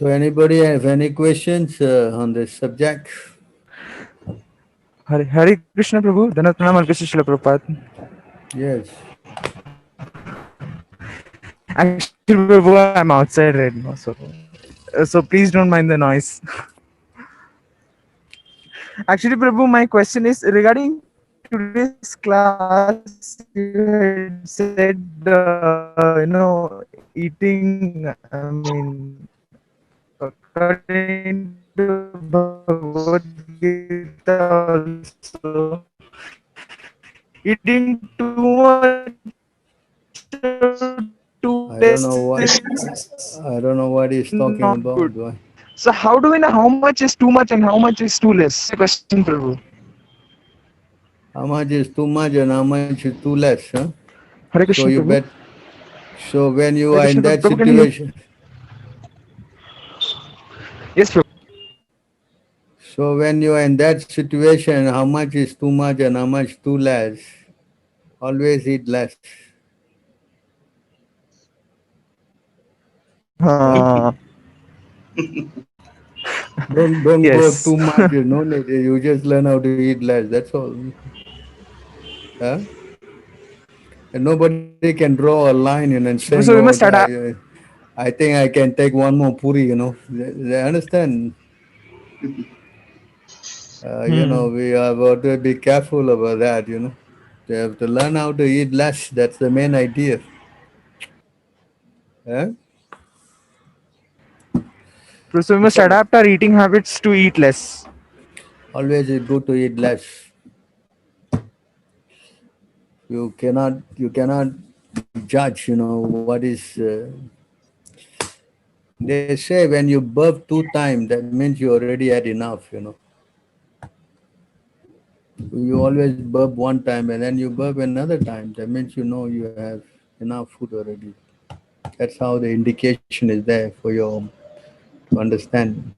So, anybody have any questions on this subject? Hare Krishna Prabhu, Dhanat Pranam Al Krishna Srila Prabhupada. Yes. Actually, Prabhu, I'm outside right now, so please don't mind the noise. Actually, Prabhu, my question is regarding today's class. You had said, eating too much too I don't less know what is I don't know what he's not talking good. about. Why? So how do we know how much is too much and how much is too less? Question, Prabhu. How much is too much and how much is too less? Huh? Hare So Krishna, you Prabhu. bet. So when you Hare are in Krishna, that Prabhu. Can you hear? situation, Yes, Prabhu. so when you are in that situation, how much is too much and how much too less? Always eat less. Huh? Don't go Yes. too much. You know, you just learn how to eat less. That's all. Huh? And nobody can draw a line and saying, So we "Oh, must adapt. I think I can take one more puri." You know, they understand. Hmm. We have got to be careful about that. They have to learn how to eat less. That's the main idea. Huh? So we must Because adapt our eating habits to eat less. always it's good to eat less. You cannot judge. What is. They say when you burp 2 times, that means you already had enough. You always burp 1 time and then you burp another time. That means you have enough food already. That's how the indication is there for you to understand.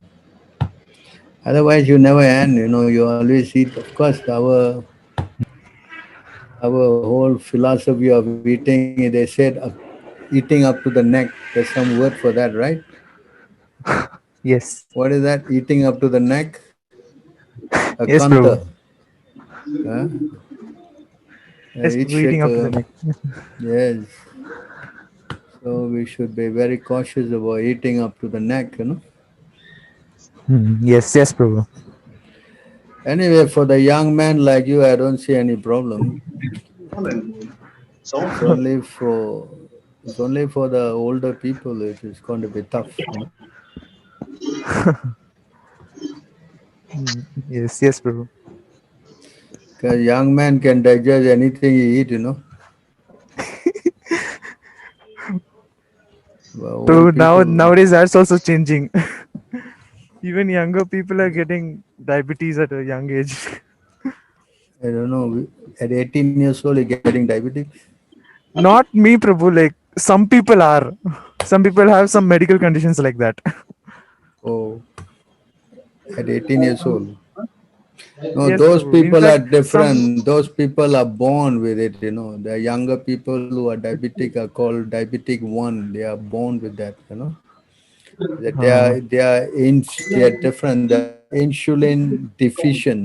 Otherwise, you never end. You always eat. Of course, our whole philosophy of eating, they said eating up to the neck. There's some word for that, right? Yes. What is that? Eating up to the neck? A Yes, kanta. Prabhu. Huh? Yes, Eat Prabhu. Eating up to the shaker. neck. Yes. So we should be very cautious about eating up to the neck. Yes, yes, Prabhu. Anyway, for the young man like you, I don't see any problem. It's only for it's only for the older people. It is going to be tough. Yes, yes, Prabhu. Because young man can digest anything he eat. But Prabhu, old now people, nowadays that's also changing. Even younger people are getting diabetes at a young age. I don't know. At 18 years old, you're getting diabetes. Not me, Prabhu. Like some people are. Some people have some medical conditions like that. Oh, at 18 years old. No, Yes, those Prabhu. In people are fact, some. different. Those people are born with it. The younger people who are diabetic are called diabetic one. They are born with that. That they Uh, are they are in they are different. They are insulin deficient.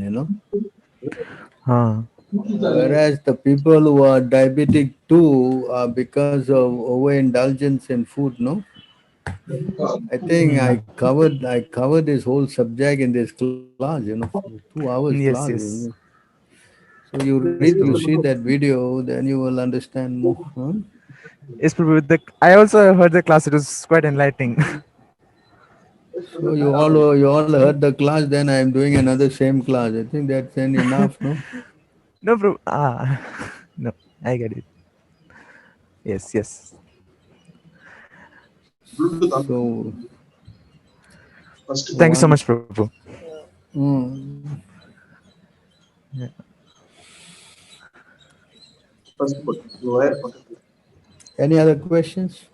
uh, Whereas the people who are diabetic too are because of overindulgence in food. No, I think hmm. I covered this whole subject in this class. 2 hours class. Yes, yes. So you see that video, then you will understand more. Huh? Yes, Prabhu. I also heard the class. It was quite enlightening. So you all heard the class. Then I am doing another same class. I think that's enough. No. No, Prabhu. No. I get it. Yes, yes. So Thank you so one. much, Prabhu. Mm. Yeah. Any other questions?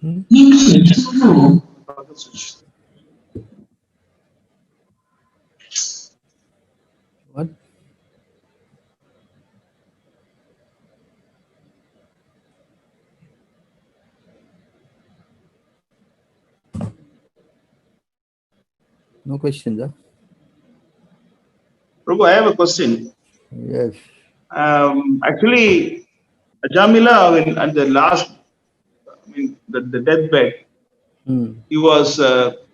Hmm? What? No questions, huh? Prabhu, I have a question. Yes. Actually, Ajamila, at the last, I mean, the deathbed, Hmm. he was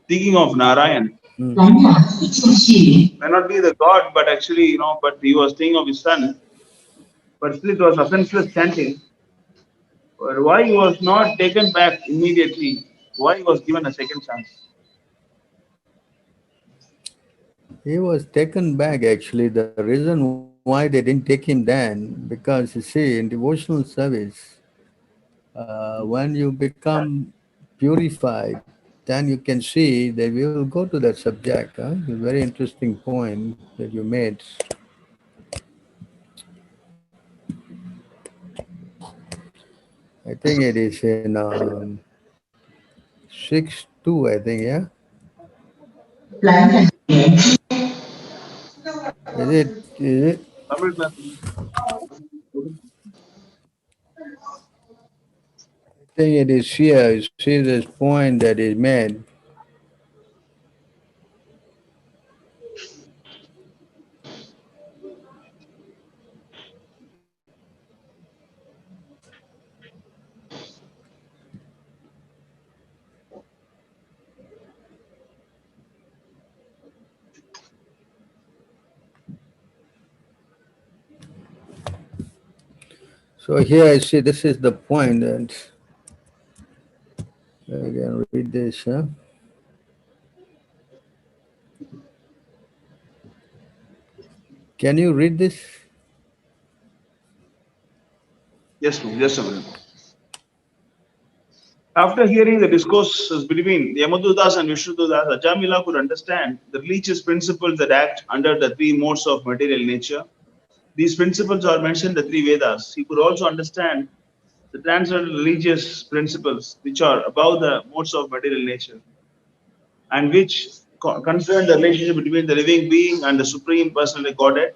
thinking of Narayan. Hmm. May not be the God, but actually, but he was thinking of his son. But still, it was offenseless chanting. But why he was not taken back immediately? Why he was given a second chance? He was taken back actually. The reason why they didn't take him then, because you see, in devotional service, when you become purified, then you can see that we will go to that subject. Huh? It's a very interesting point that you made. I think it is in 6:2. I think, yeah. Is it? Is it? Tamil class. I think it is here. You see this point that is made. So here I see this is the point, and I can read this. Huh? Can you read this? Yes, Prabhu, just a minute. After hearing the discourses between Yamadudas and Vishnududas, Ajamila could understand the religious principles that act under the three modes of material nature. These principles are mentioned in the three Vedas. He could also understand the transcendental religious principles which are above the modes of material nature and which concern the relationship between the living being and the Supreme Personality Godhead.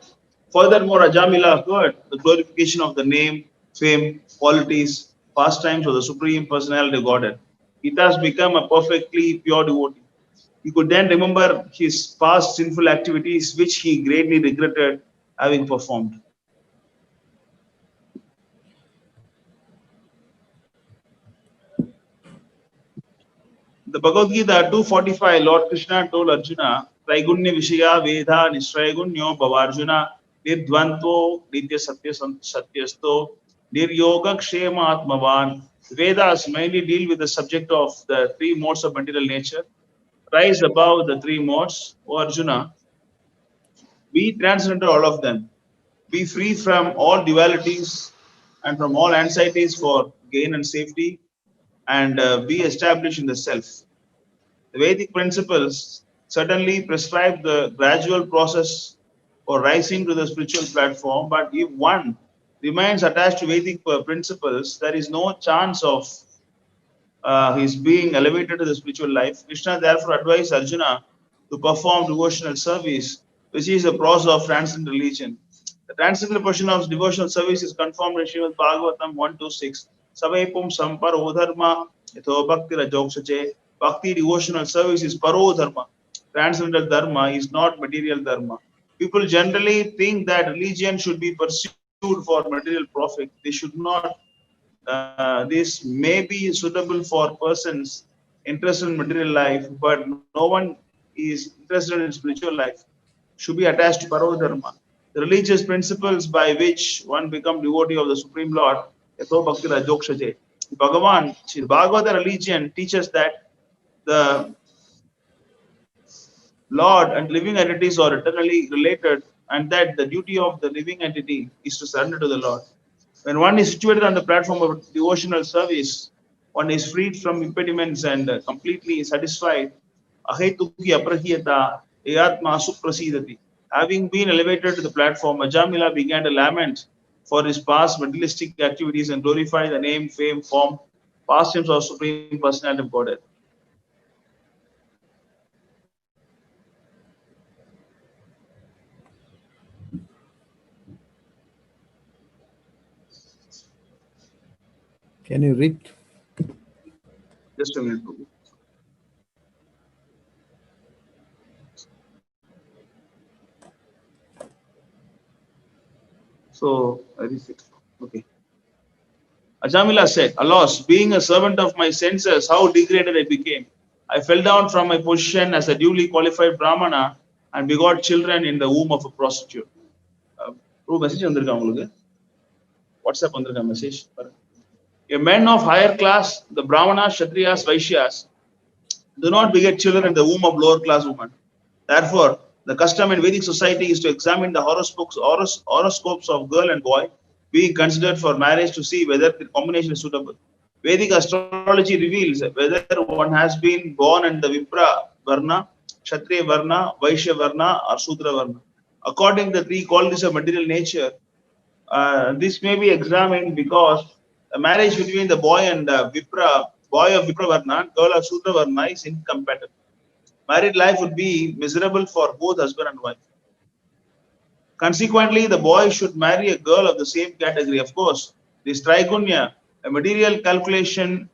Furthermore, Ajamila heard the glorification of the name, fame, qualities, pastimes of the Supreme Personality Godhead. It has become a perfectly pure devotee. He could then remember his past sinful activities which he greatly regretted having performed. The Bhagavad Gita 245, Lord Krishna told Arjuna, Traigunya Vishaya Veda Nisrayagunyo Bhavarjuna Nirdvanto Nitya Satyasto Niryoga Kshema Atmavan. Vedas mainly deal with the subject of the three modes of material nature. Rise above the three modes, O Arjuna, be transcendental all of them. Be free from all dualities and from all anxieties for gain and safety, and be established in the self. The Vedic principles certainly prescribe the gradual process for rising to the spiritual platform, but if one remains attached to Vedic principles, there is no chance of his being elevated to the spiritual life. Krishna therefore advised Arjuna to perform devotional service, which is the process of transcendental religion. The transcendental portion of devotional service is confirmed in Srimad Bhagavatam 126. Savepum samparo dharma yatho bhakti rajoksache. Bhakti devotional service is paro dharma. Transcendental dharma is not material dharma. People generally think that religion should be pursued for material profit. They should not. This may be suitable for persons interested in material life, but no one is interested in spiritual life. Should be attached to Parodharma. The religious principles by which one becomes devotee of the Supreme Lord, Yatho Bhakti Rajokshaje. Bhagavan, see, the Bhagavata religion teaches that the Lord and living entities are eternally related, and that the duty of the living entity is to surrender to the Lord. When one is situated on the platform of devotional service, one is freed from impediments and completely satisfied. Ahetuki aprahiyata eyatma suprasidati. Having been elevated to the platform, Ajamila began to lament for his past materialistic activities and glorify the name, fame, form, pastimes of Supreme Personality of Godhead. Can you read? Just a minute. So, okay. Ajamila said, Alas, being a servant of my senses, how degraded I became. I fell down from my position as a duly qualified Brahmana and begot children in the womb of a prostitute. Message WhatsApp message. A man of higher class, the Brahmanas, Kshatriyas, Vaishyas, do not beget children in the womb of lower class women. Therefore, the custom in Vedic society is to examine the horoscopes of girl and boy being considered for marriage to see whether the combination is suitable. Vedic astrology reveals whether one has been born in the Vipra Varna, Kshatriya Varna, Vaishya Varna, or Sudra Varna. According to the three qualities of material nature, this may be examined because a marriage between the boy and boy of Vipra Varna and girl of Sudra Varna is incompatible. Married life would be miserable for both husband and wife. Consequently, the boy should marry a girl of the same category. Of course, this Trigunya, a material calculation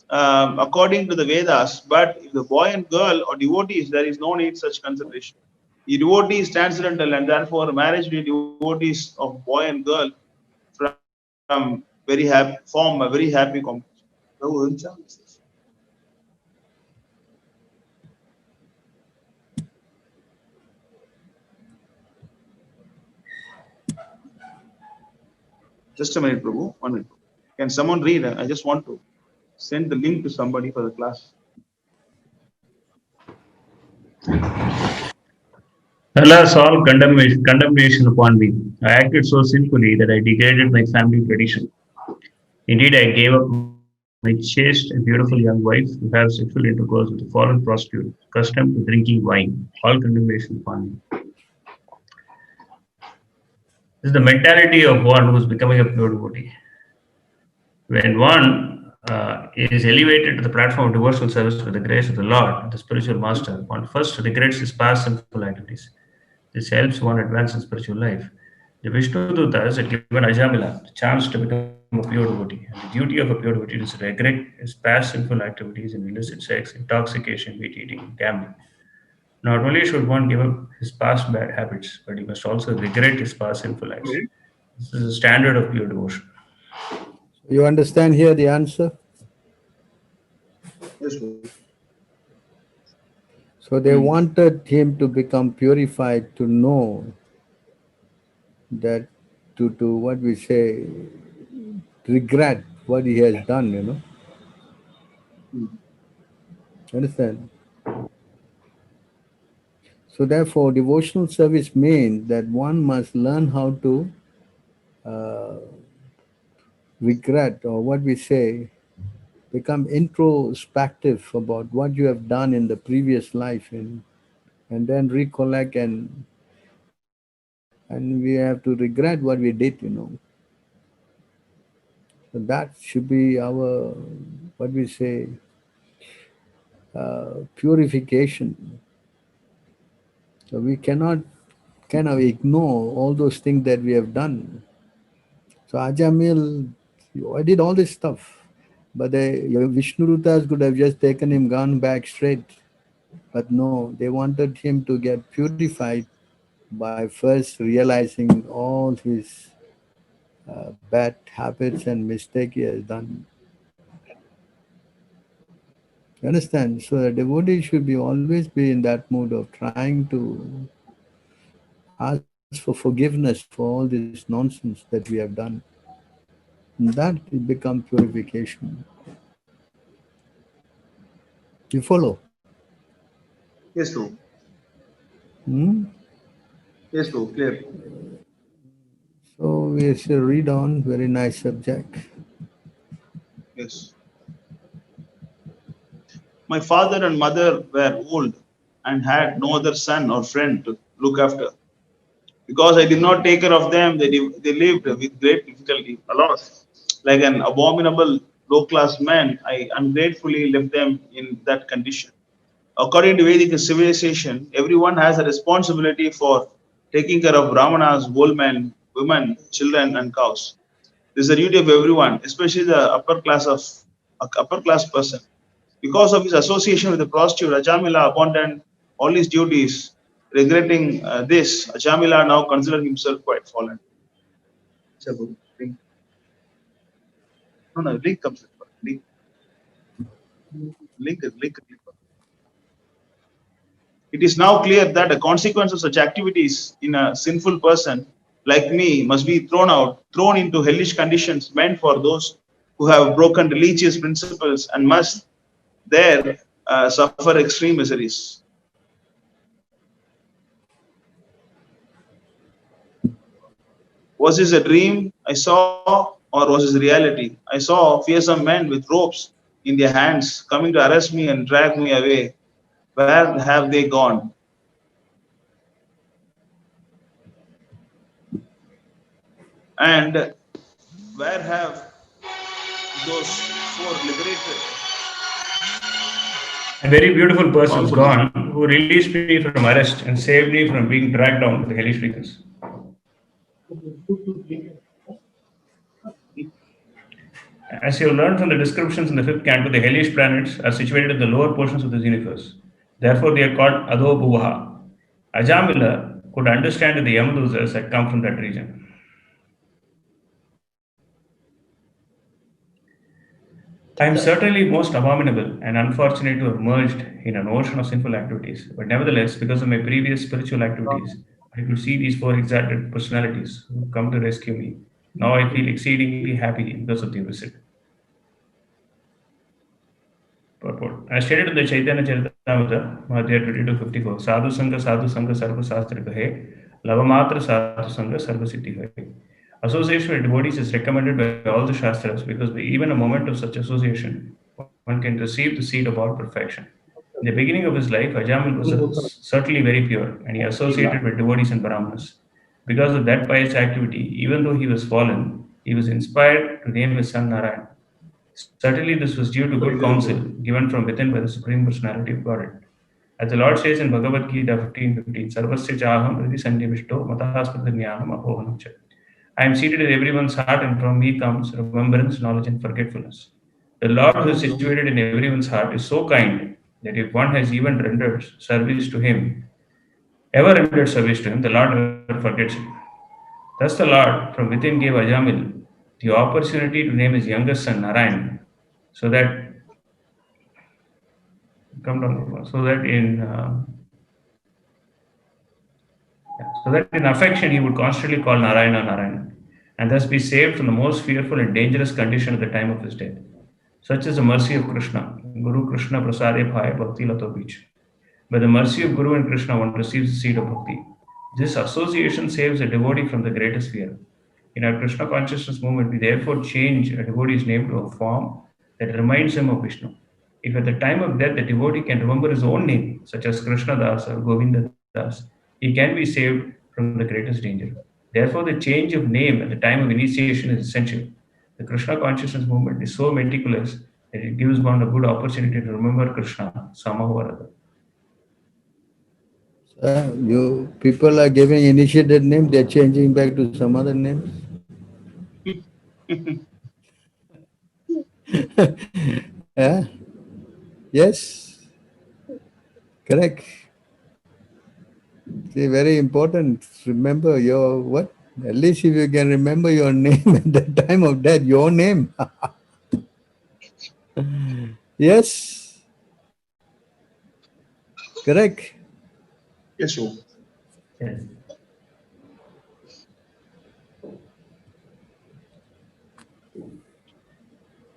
according to the Vedas, but if the boy and girl are devotees, there is no need such consideration. The devotee is transcendental, and therefore marriage between devotees of boy and girl from form a very happy combination. Just a minute, Prabhu. 1 minute. Can someone read? I just want to send the link to somebody for the class. Alas, all condemnation upon me. I acted so sinfully that I degraded my family tradition. Indeed, I gave up my chaste and beautiful young wife to have sexual intercourse with a foreign prostitute, accustomed to drinking wine. All condemnation upon me. This is the mentality of one who is becoming a pure devotee. When one is elevated to the platform of devotional service with the grace of the Lord, the spiritual master, one first regrets his past sinful activities. This helps one advance in spiritual life. The Vishnu Dutas had given Ajamila the chance to become a pure devotee. And the duty of a pure devotee is to regret his past sinful activities in illicit sex, intoxication, meat eating, gambling. Not only should one give up his past bad habits, but he must also regret his past sinful acts. This is a standard of pure devotion. You understand here the answer? Yes, So they wanted him to become purified, to know that, to what we say, regret what he has done, Understand? So therefore, devotional service means that one must learn how to regret, or what we say, become introspective about what you have done in the previous life, and then recollect, and we have to regret what we did, So that should be our, what we say, purification. So we cannot kind of ignore all those things that we have done. So Ajamil, I did all this stuff, but your Vishnurutas could have just taken him, gone back straight. But no, they wanted him to get purified by first realizing all his bad habits and mistake he has done. You understand? So the devotee should be always be in that mood of trying to ask for forgiveness for all this nonsense that we have done. And that it becomes purification. You follow? Yes, true. Yes, true. Clear. So we shall read on. Very nice subject. Yes. My father and mother were old and had no other son or friend to look after. Because I did not take care of them, they lived with great difficulty. Alas, like an abominable low-class man, I ungratefully left them in that condition. According to Vedic civilization, everyone has a responsibility for taking care of brahmanas, old men, women, children, and cows. This is the duty of everyone, especially the upper class person. Because of his association with the prostitute, Ajamila abandoned all his duties. Regretting this, Ajamila now considered himself quite fallen. Prabhu, link. No, link comes. Link. Link. It is now clear that the consequence of such activities in a sinful person like me must be thrown into hellish conditions meant for those who have broken religious principles and must there suffer extreme miseries. Was this a dream I saw, or was this reality? I saw fearsome men with ropes in their hands coming to arrest me and drag me away. Where have they gone? And where have those four liberated? A very beautiful person is gone who released me from arrest and saved me from being dragged down to the hellish regions. As you have learned from the descriptions in the fifth canto, the hellish planets are situated in the lower portions of this universe. Therefore, they are called Adho Bhuvaha. Ajamila could understand that the Yamadusas had come from that region. I am certainly most abominable and unfortunate to have merged in an ocean of sinful activities. But nevertheless, because of my previous spiritual activities, I could see these four exalted personalities who come to rescue me. Now I feel exceedingly happy because of the visit. Purport. As stated in the Chaitanya Charitamrita, Madhya 2254, Sadhu Sangha Sarva Sastra Kahe, Lavamatra Sadhu Sangha Sarva Siddhi Kahe. Association with devotees is recommended by all the Shastras because by even a moment of such association, one can receive the seed of all perfection. In the beginning of his life, Ajamil was certainly very pure and he associated with devotees and Brahmanas. Because of that pious activity, even though he was fallen, he was inspired to name his son Narayan. Certainly, this was due to good counsel given from within by the Supreme Personality of Godhead. As the Lord says in Bhagavad Gita 15:15, Sarvasya Chaham Hridi Sannivishto Matahaspati Jnanam Apohanam Cha. I am seated in everyone's heart, and from me comes remembrance, knowledge, and forgetfulness. The Lord who is situated in everyone's heart is so kind that if one has even rendered service to him, the Lord never forgets him. Thus the Lord from within gave Ajamil the opportunity to name his youngest son Narayan, so that in affection he would constantly call Narayana Narayana, and thus be saved from the most fearful and dangerous condition at the time of his death. Such is the mercy of Krishna. Guru Krishna Prasade Bhai Bhakti Lato Beach. By the mercy of Guru and Krishna, one receives the seed of bhakti. This association saves a devotee from the greatest fear. In our Krishna consciousness movement, we therefore change a devotee's name to a form that reminds him of Vishnu. If at the time of death the devotee can remember his own name, such as Krishna Das or Govinda Das, he can be saved from the greatest danger. Therefore, the change of name at the time of initiation is essential. The Krishna consciousness movement is so meticulous that it gives one a good opportunity to remember Krishna somehow or other. You people are giving initiated name, they're changing back to some other names. Yeah. Yes. Correct. See, very important. Remember your what? At least if you can remember your name at the time of death, your name. Yes. Correct. Yes, sure. Yes.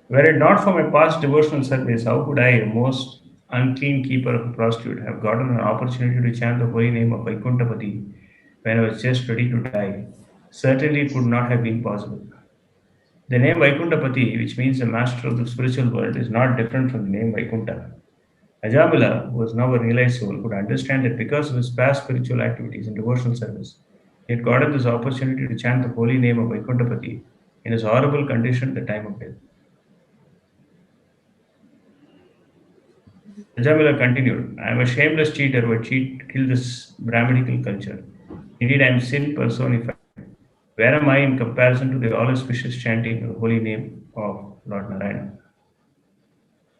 Were it not for my past devotional service, how could I, a most unclean keeper of a prostitute, have gotten an opportunity to chant the holy name of Vaikuntapati when I was just ready to die? Certainly it would not have been possible. The name Vaikuntapati, which means the master of the spiritual world, is not different from the name Vaikunta. Ajamila, who was now a realized soul, could understand that because of his past spiritual activities and devotional service, he had gotten this opportunity to chant the holy name of Vaikuntapati in his horrible condition at the time of death. Ajamila continued, I am a shameless cheater who had killed this Brahminical culture. Indeed, I am sin personified. Where am I in comparison to the all-auspicious chanting of the holy name of Lord Narayana?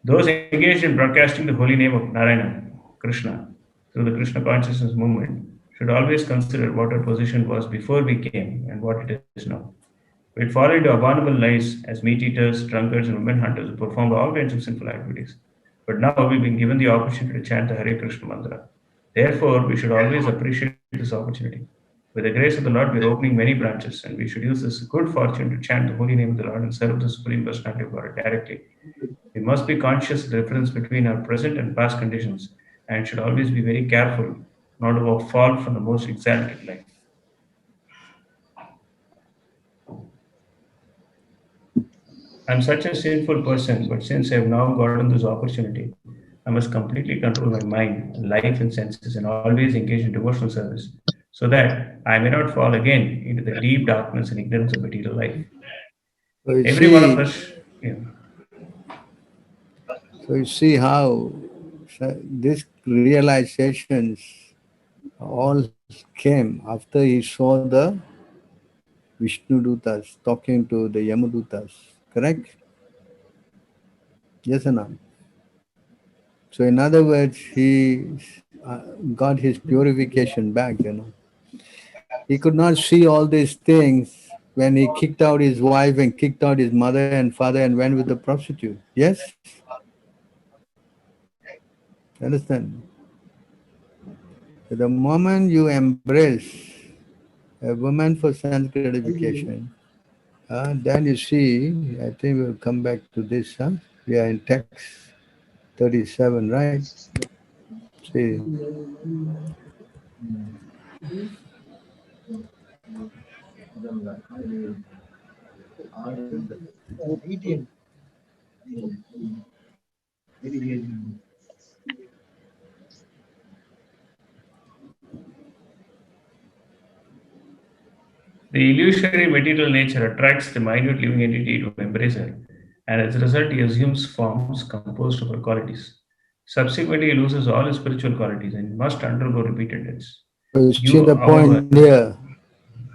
Those engaged in broadcasting the holy name of Narayana, Krishna, through the Krishna consciousness movement should always consider what our position was before we came and what it is now. We'd fall into abominable lies as meat eaters, drunkards, and women hunters who performed all kinds of sinful activities. But now we've been given the opportunity to chant the Hare Krishna mantra. Therefore, we should always appreciate this opportunity. With the grace of the Lord, we're opening many branches, and we should use this good fortune to chant the holy name of the Lord and serve the Supreme Personality of God directly. We must be conscious of the difference between our present and past conditions and should always be very careful not to fall from the most exalted life. I'm such a sinful person, but since I have now gotten this opportunity, I must completely control my mind, life, and senses and always engage in devotional service so that I may not fall again into the deep darkness and ignorance of material life. So you Every one of see, us, yeah. so you see how these realizations all came after he saw the Vishnu Dutas talking to the Yamadutas, correct? Yes or no? So in other words, he got his purification back, you know. He could not see all these things when he kicked out his wife and kicked out his mother and father and went with the prostitute. Yes? Understand? The moment you embrace a woman for sense gratification, then you see, I think we'll come back to this. We are in text 37, right? See, The illusory material nature attracts the minute living entity to embrace her, and as a result, he assumes forms composed of her qualities. Subsequently, he loses all his spiritual qualities and must undergo repeated deaths. so you see You, the however, point here.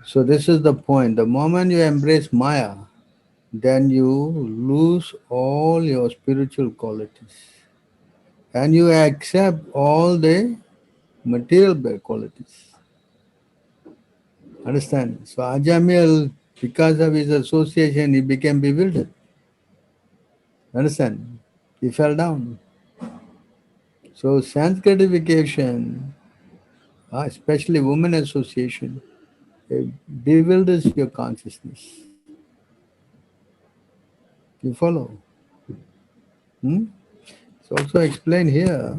So this is the point. The moment you embrace Maya, then you lose all your spiritual qualities and you accept all the material qualities. Understand? So Ajamil, because of his association, he became bewildered. Understand? He fell down. So sense gratification, especially woman association, it bewilders your consciousness. You follow? Hmm? It's also explained here.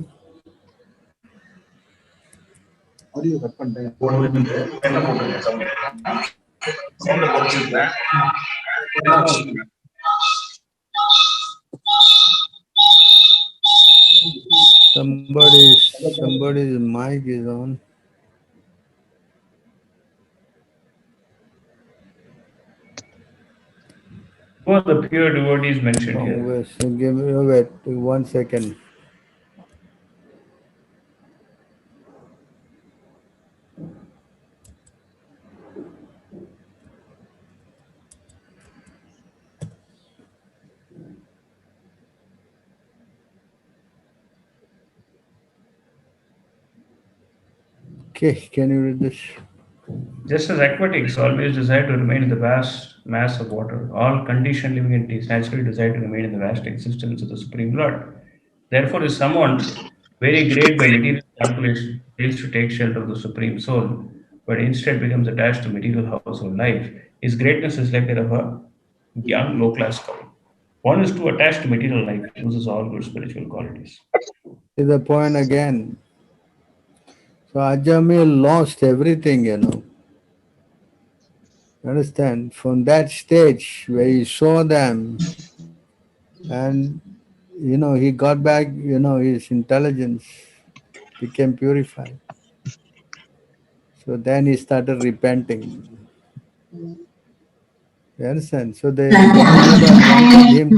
Somebody's mic is on. who are the pure devotees mentioned here? So give me wait 1 second. Okay, can you read this? Just as aquatics always desire to remain in the vast mass of water, all conditioned living entities naturally desire to remain in the vast existence of the Supreme Lord. Therefore, if someone very great by material calculation fails to take shelter of the Supreme Soul, but instead becomes attached to material household life, his greatness is like that of a young low-class couple. One is too attached to material life, loses all good spiritual qualities. See the point again. So Ajamil lost everything, you know. Understand? From that stage where he saw them and he got back, his intelligence became purified. So then he started repenting. You understand? So the Yamadutas wanted him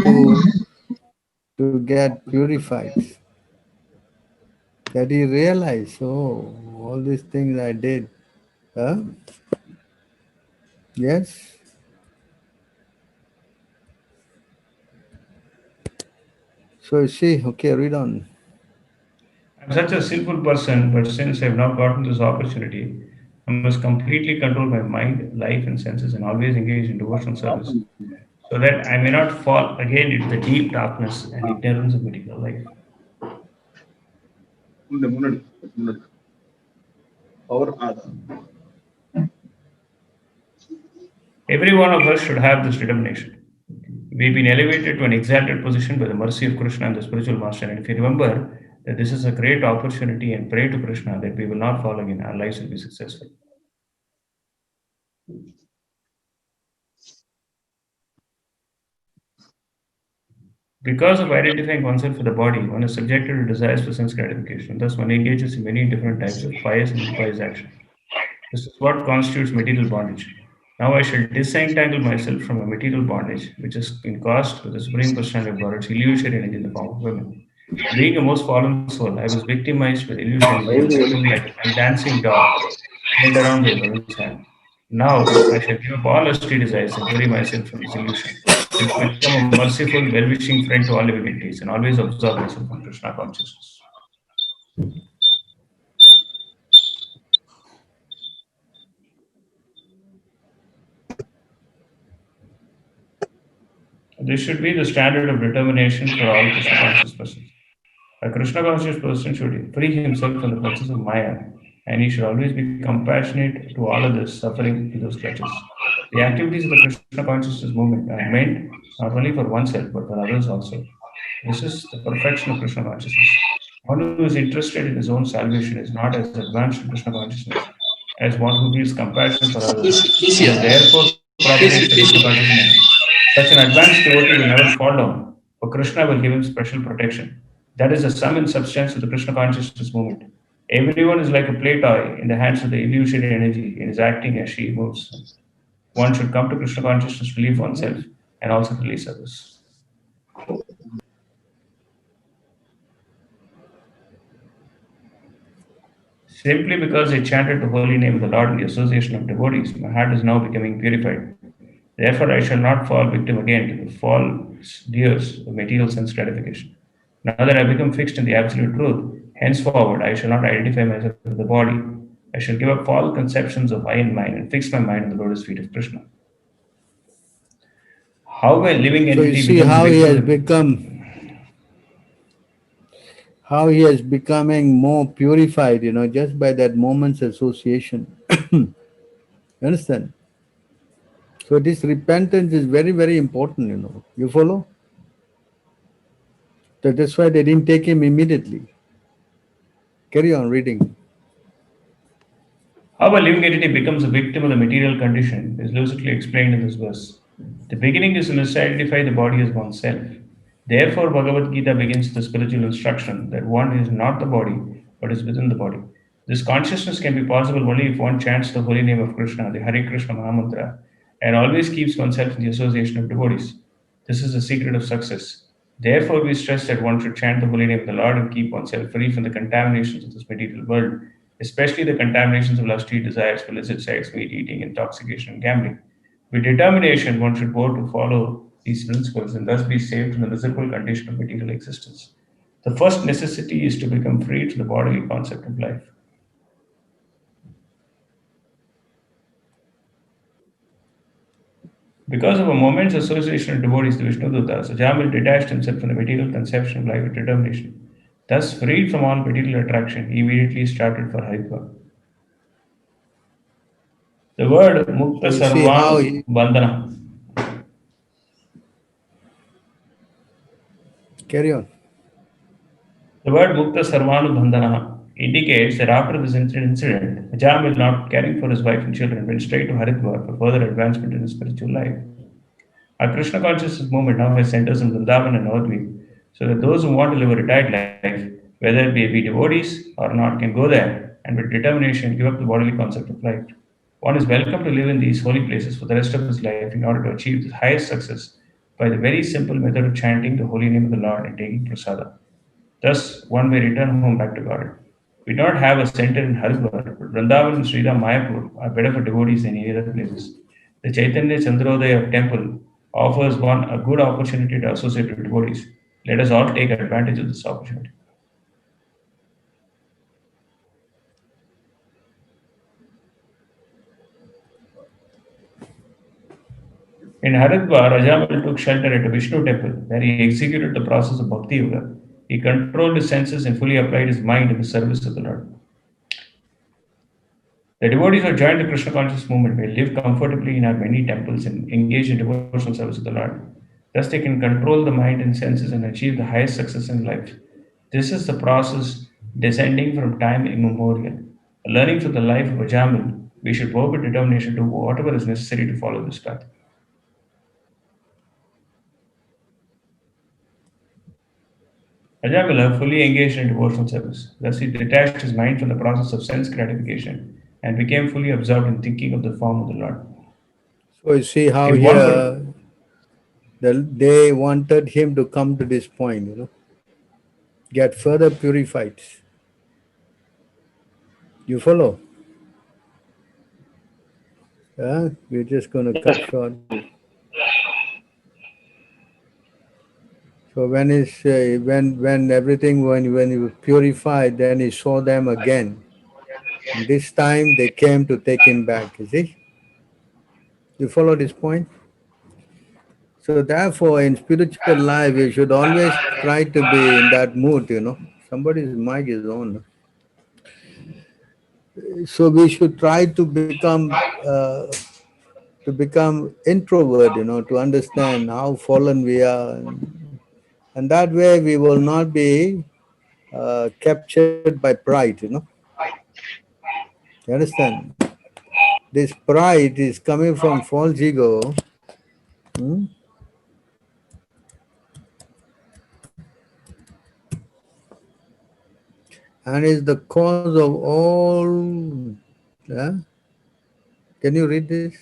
to get purified. That he realized, oh, all these things I did. Huh? Yes? So you see, okay, read on. I'm such a sinful person, but since I've now gotten this opportunity, I must completely control my mind, life, and senses and always engage in devotional service so that I may not fall again into the deep darkness and ignorance of material life. Every one of us should have this determination. We've been elevated to an exalted position by the mercy of Krishna and the spiritual master. And if we remember that this is a great opportunity and pray to Krishna that we will not fall again, our lives will be successful. Because of identifying oneself with the body, one is subjected to desires for sense gratification. Thus, one engages in many different types of pious and impious action. This is what constitutes material bondage. Now I shall disentangle myself from a material bondage, which has been caused with the Supreme Personality of God, its illusory energy in the form of women. Being a most fallen soul, I was victimized with illusory energy and became like a dancing dog held around by women's hand. Now I shall give up all earthly desires and free myself from this illusion. I will become a merciful, well-wishing friend to all living entities and always absorb myself in Krishna consciousness. This should be the standard of determination for all Krishna conscious persons. A Krishna conscious person should free himself from the clutches of Maya, and he should always be compassionate to all others suffering in those clutches. The activities of the Krishna consciousness movement are meant not only for oneself but for others also. This is the perfection of Krishna consciousness. One who is interested in his own salvation is not as advanced in Krishna consciousness as one who feels compassion for others and therefore propagates the Krishna conscious movement. Such an advanced devotee will never fall down, for Krishna will give him special protection. That is the sum and substance of the Krishna consciousness movement. Everyone is like a play toy in the hands of the illusory energy and is acting as she moves. One should come to Krishna consciousness to relieve oneself and also release others. Simply because I chanted the holy name of the Lord in the association of devotees, my heart is now becoming purified. Therefore, I shall not fall victim again to the false lures of material sense gratification. Now that I become fixed in the absolute truth, henceforward I shall not identify myself with the body. I shall give up all conceptions of I and mine and fix my mind on the lotus feet of Krishna. How a living So you entity see becomes how he has victim. how he is becoming more purified, just by that moment's association. You understand? So this repentance is very, very important. You follow? That's why they didn't take him immediately. Carry on reading. How a living entity becomes a victim of the material condition is lucidly explained in this verse. The beginning is to misidentify the body as oneself. Therefore, Bhagavad Gita begins the spiritual instruction that one is not the body, but is within the body. This consciousness can be possible only if one chants the holy name of Krishna, the Hare Krishna Mahamantra, and always keeps oneself in the association of devotees. This is the secret of success. Therefore, we stress that one should chant the holy name of the Lord and keep oneself free from the contaminations of this material world, especially the contaminations of lusty desires for illicit sex, meat eating, intoxication, and gambling. With determination, one should vow to follow these principles and thus be saved from the miserable condition of material existence. The first necessity is to become free to the bodily concept of life. Because of a moment's association with devotees, the Vishnuduta, Sajamil detached himself from the material conception of life with determination. Thus, freed from all material attraction, he immediately started for Haridwar. The word Mukta So you see how Sarvanu Bandhana. carry on. The word Mukta Sarvanu Bandhana indicates that after this incident, Ajamil, not caring for his wife and children, went straight to Haridwar for further advancement in his spiritual life. Our Krishna consciousness movement now has centers in Vrindavan and Navadvip, so that those who want to live a retired life, whether they be devotees or not, can go there and with determination give up the bodily concept of life. One is welcome to live in these holy places for the rest of his life in order to achieve the highest success by the very simple method of chanting the holy name of the Lord and taking prasada. Thus, one may return home back to God. We do not have a center in Haridwar, but Vrindavan and Sridham Mayapur are better for devotees than any other places. The Chaitanya Chandrodaya temple offers one a good opportunity to associate with devotees. Let us all take advantage of this opportunity. In Haridwar, Rajamal took shelter at a Vishnu temple, where he executed the process of Bhakti Yoga. He controlled his senses and fully applied his mind in the service of the Lord. The devotees who joined the Krishna conscious movement may live comfortably in our many temples and engage in devotional service of the Lord. Thus, they can control the mind and senses and achieve the highest success in life. This is the process descending from time immemorial. Learning from the life of Ajamal, we should work with determination to do whatever is necessary to follow this path. Ajamila fully engaged in devotional service. Thus, he detached his mind from the process of sense gratification and became fully absorbed in thinking of the form of the Lord. So you see how In here they wanted him to come to this point, get further purified. You follow? We're just going to cut short. So when when everything when he was purified, then he saw them again. And this time they came to take him back. You see? You follow this point? So therefore, in spiritual life, you should always try to be in that mood. Somebody's mic is on. So we should try to become introvert. To understand how fallen we are, and that way we will not be captured by pride. You understand? This pride is coming from false ego. hmm, And is the cause of all. Yeah? Can you read this?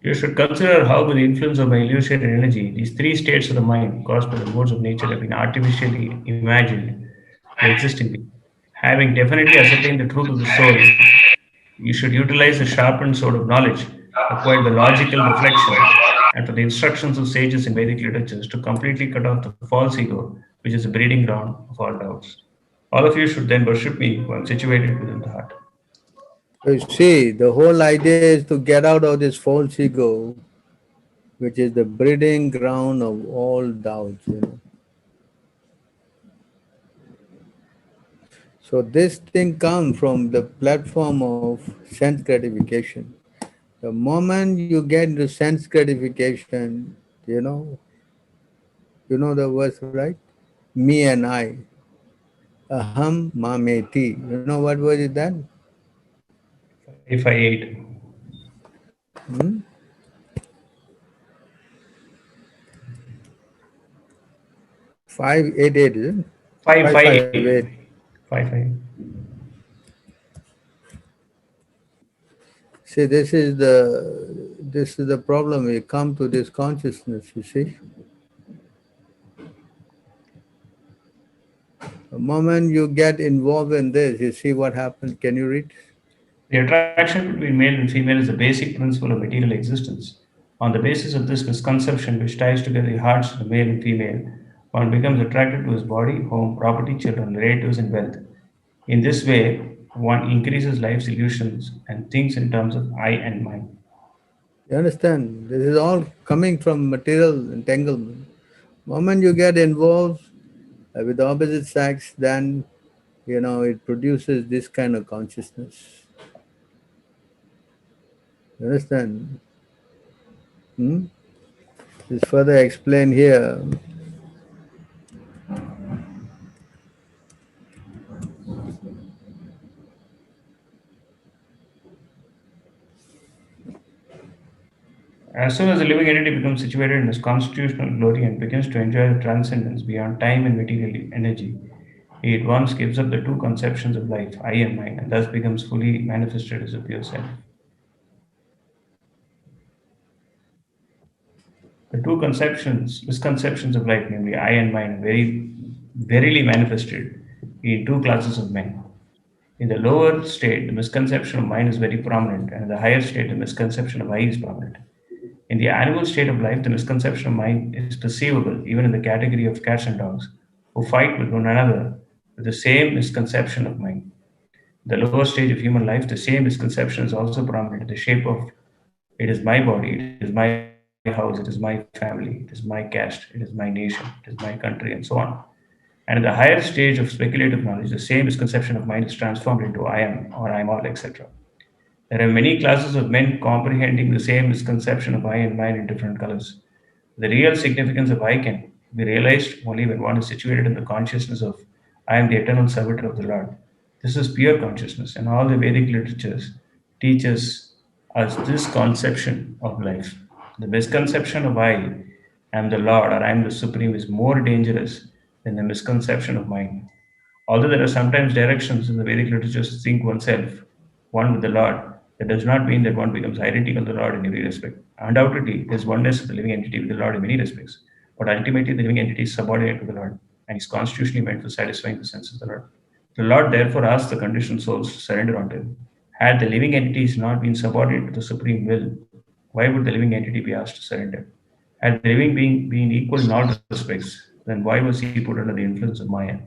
You should consider how, by the influence of my illusory energy, these three states of the mind caused by the modes of nature have been artificially imagined to exist in me. Having definitely ascertained the truth of the soul, you should utilize the sharpened sword of knowledge acquired by logical reflection and for the instructions of sages in Vedic literatures to completely cut off the false ego, which is the breeding ground of all doubts. All of you should then worship me who am situated within the heart. So you see, the whole idea is to get out of this false ego, which is the breeding ground of all doubts. So this thing comes from the platform of sense gratification. The moment you get into sense gratification, you know the verse, right? Me and I. Aham mameti. You know what word is that? 558. Hmm? 588, is it? 558. 558. See, this is the problem. We come to this consciousness, you see. The moment you get involved in this, you see what happens. Can you read? The attraction between male and female is the basic principle of material existence. On the basis of this misconception, which ties together the hearts of the male and female, one becomes attracted to his body, home, property, children, relatives, and wealth. In this way, one increases life's illusions and thinks in terms of I and mine. You understand? This is all coming from material entanglement. Moment you get involved with the opposite sex, then it produces this kind of consciousness. You understand? It's further explained here. As soon as the living entity becomes situated in its constitutional glory and begins to enjoy the transcendence beyond time and material energy, he at once gives up the two conceptions of life, I and mine, and thus becomes fully manifested as a pure self. The two misconceptions of life, namely I and mine, are very verily manifested in two classes of men. In the lower state, the misconception of mine is very prominent, and in the higher state, the misconception of I is prominent. In the animal state of life, the misconception of mind is perceivable even in the category of cats and dogs, who fight with one another with the same misconception of mind. The lower stage of human life, the same misconception is also prominent in the shape of it is my body, it is my mind, house, it is my family, it is my caste, it is my nation, it is my country, and so on. And at the higher stage of speculative knowledge, the same misconception of mind is transformed into I am or I am all, etc. There are many classes of men comprehending the same misconception of I and mine in different colors. The real significance of I can be realized only when one is situated in the consciousness of I am the eternal servitor of the Lord. This is pure consciousness, and all the Vedic literatures teaches us this conception of life. The misconception of I am the Lord or I am the Supreme is more dangerous than the misconception of mine. Although there are sometimes directions in the Vedic literatures to think oneself one with the Lord, that does not mean that one becomes identical to the Lord in every respect. Undoubtedly, there is oneness of the living entity with the Lord in many respects, but ultimately the living entity is subordinate to the Lord and is constitutionally meant for satisfying the senses of the Lord. The Lord therefore asks the conditioned souls to surrender unto Him. Had the living entities not been subordinate to the supreme will, why would the living entity be asked to surrender? Had the living being been equal in all respects, then why was he put under the influence of Maya?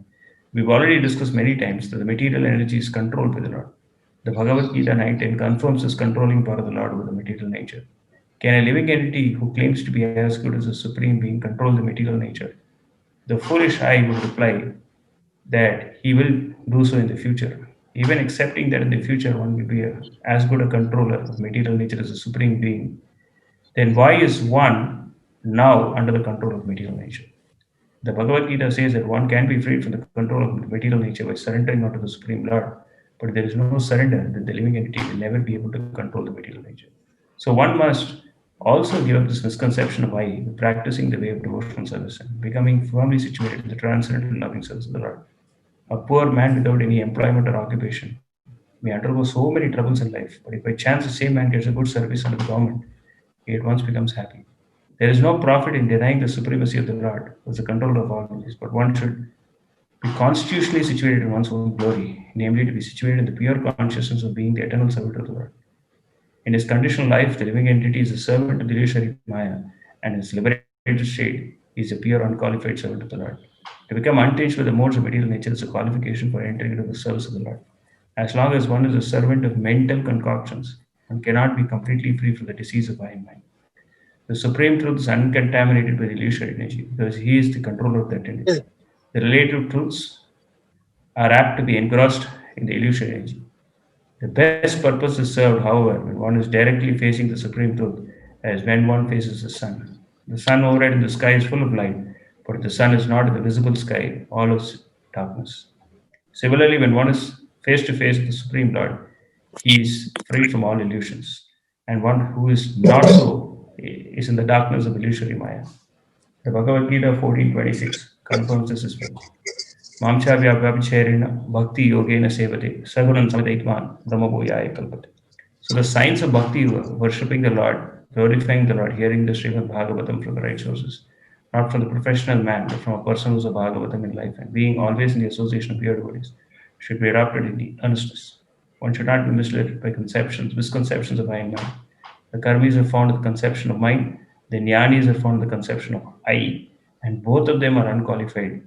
We've already discussed many times that the material energy is controlled by the Lord. The Bhagavad Gita 9:10 confirms this controlling power of the Lord over the material nature. Can a living entity who claims to be as good as the Supreme Being control the material nature? The foolish I would reply that he will do so in the future. Even accepting that in the future one will be as good a controller of material nature as the Supreme Being, then why is one now under the control of material nature? The Bhagavad Gita says that one can be freed from the control of material nature by surrendering unto the Supreme Lord, but there is no surrender, then the living entity will never be able to control the material nature. So one must also give up this misconception of I, practicing the way of devotional service and becoming firmly situated in the transcendental loving service of the Lord. A poor man without any employment or occupation may undergo so many troubles in life, but if by chance the same man gets a good service under the government, he at once becomes happy. There is no profit in denying the supremacy of the Lord as the controller of all things, but one should be constitutionally situated in one's own glory, namely to be situated in the pure consciousness of being the eternal servant of the Lord. In his conditional life, the living entity is a servant of the illusory Maya, and in his liberated state, he is a pure unqualified servant of the Lord. To become untinged with the modes of material nature is a qualification for entering into the service of the Lord. As long as one is a servant of mental concoctions, one cannot be completely free from the disease of I and mind. The supreme truth is uncontaminated by the illusory energy because he is the controller of that energy. The relative truths are apt to be engrossed in the illusory energy. The best purpose is served, however, when one is directly facing the supreme truth, as when one faces the sun. The sun overhead in the sky is full of light, but if the sun is not in the visible sky, all is darkness. Similarly, when one is face to face with the Supreme Lord, he is freed from all illusions. And one who is not so is in the darkness of illusory Maya. The Bhagavad Gita 14:26 confirms this as well. Mamcha vyabhyabhicherena bhakti yogena sevate sagunan samadaitman brahmabhuyaya kalpate. So the signs of bhakti yoga, worshipping the Lord, glorifying the Lord, hearing the Srimad Bhagavatam from the right sources, not from the professional man, but from a person who's a Bhagavatam in life, and being always in the association of pure devotees, should be adopted in the earnestness. One should not be misled by misconceptions of I and mind. The karmis are found in the conception of mind, the jnanis are found in the conception of I, and both of them are unqualified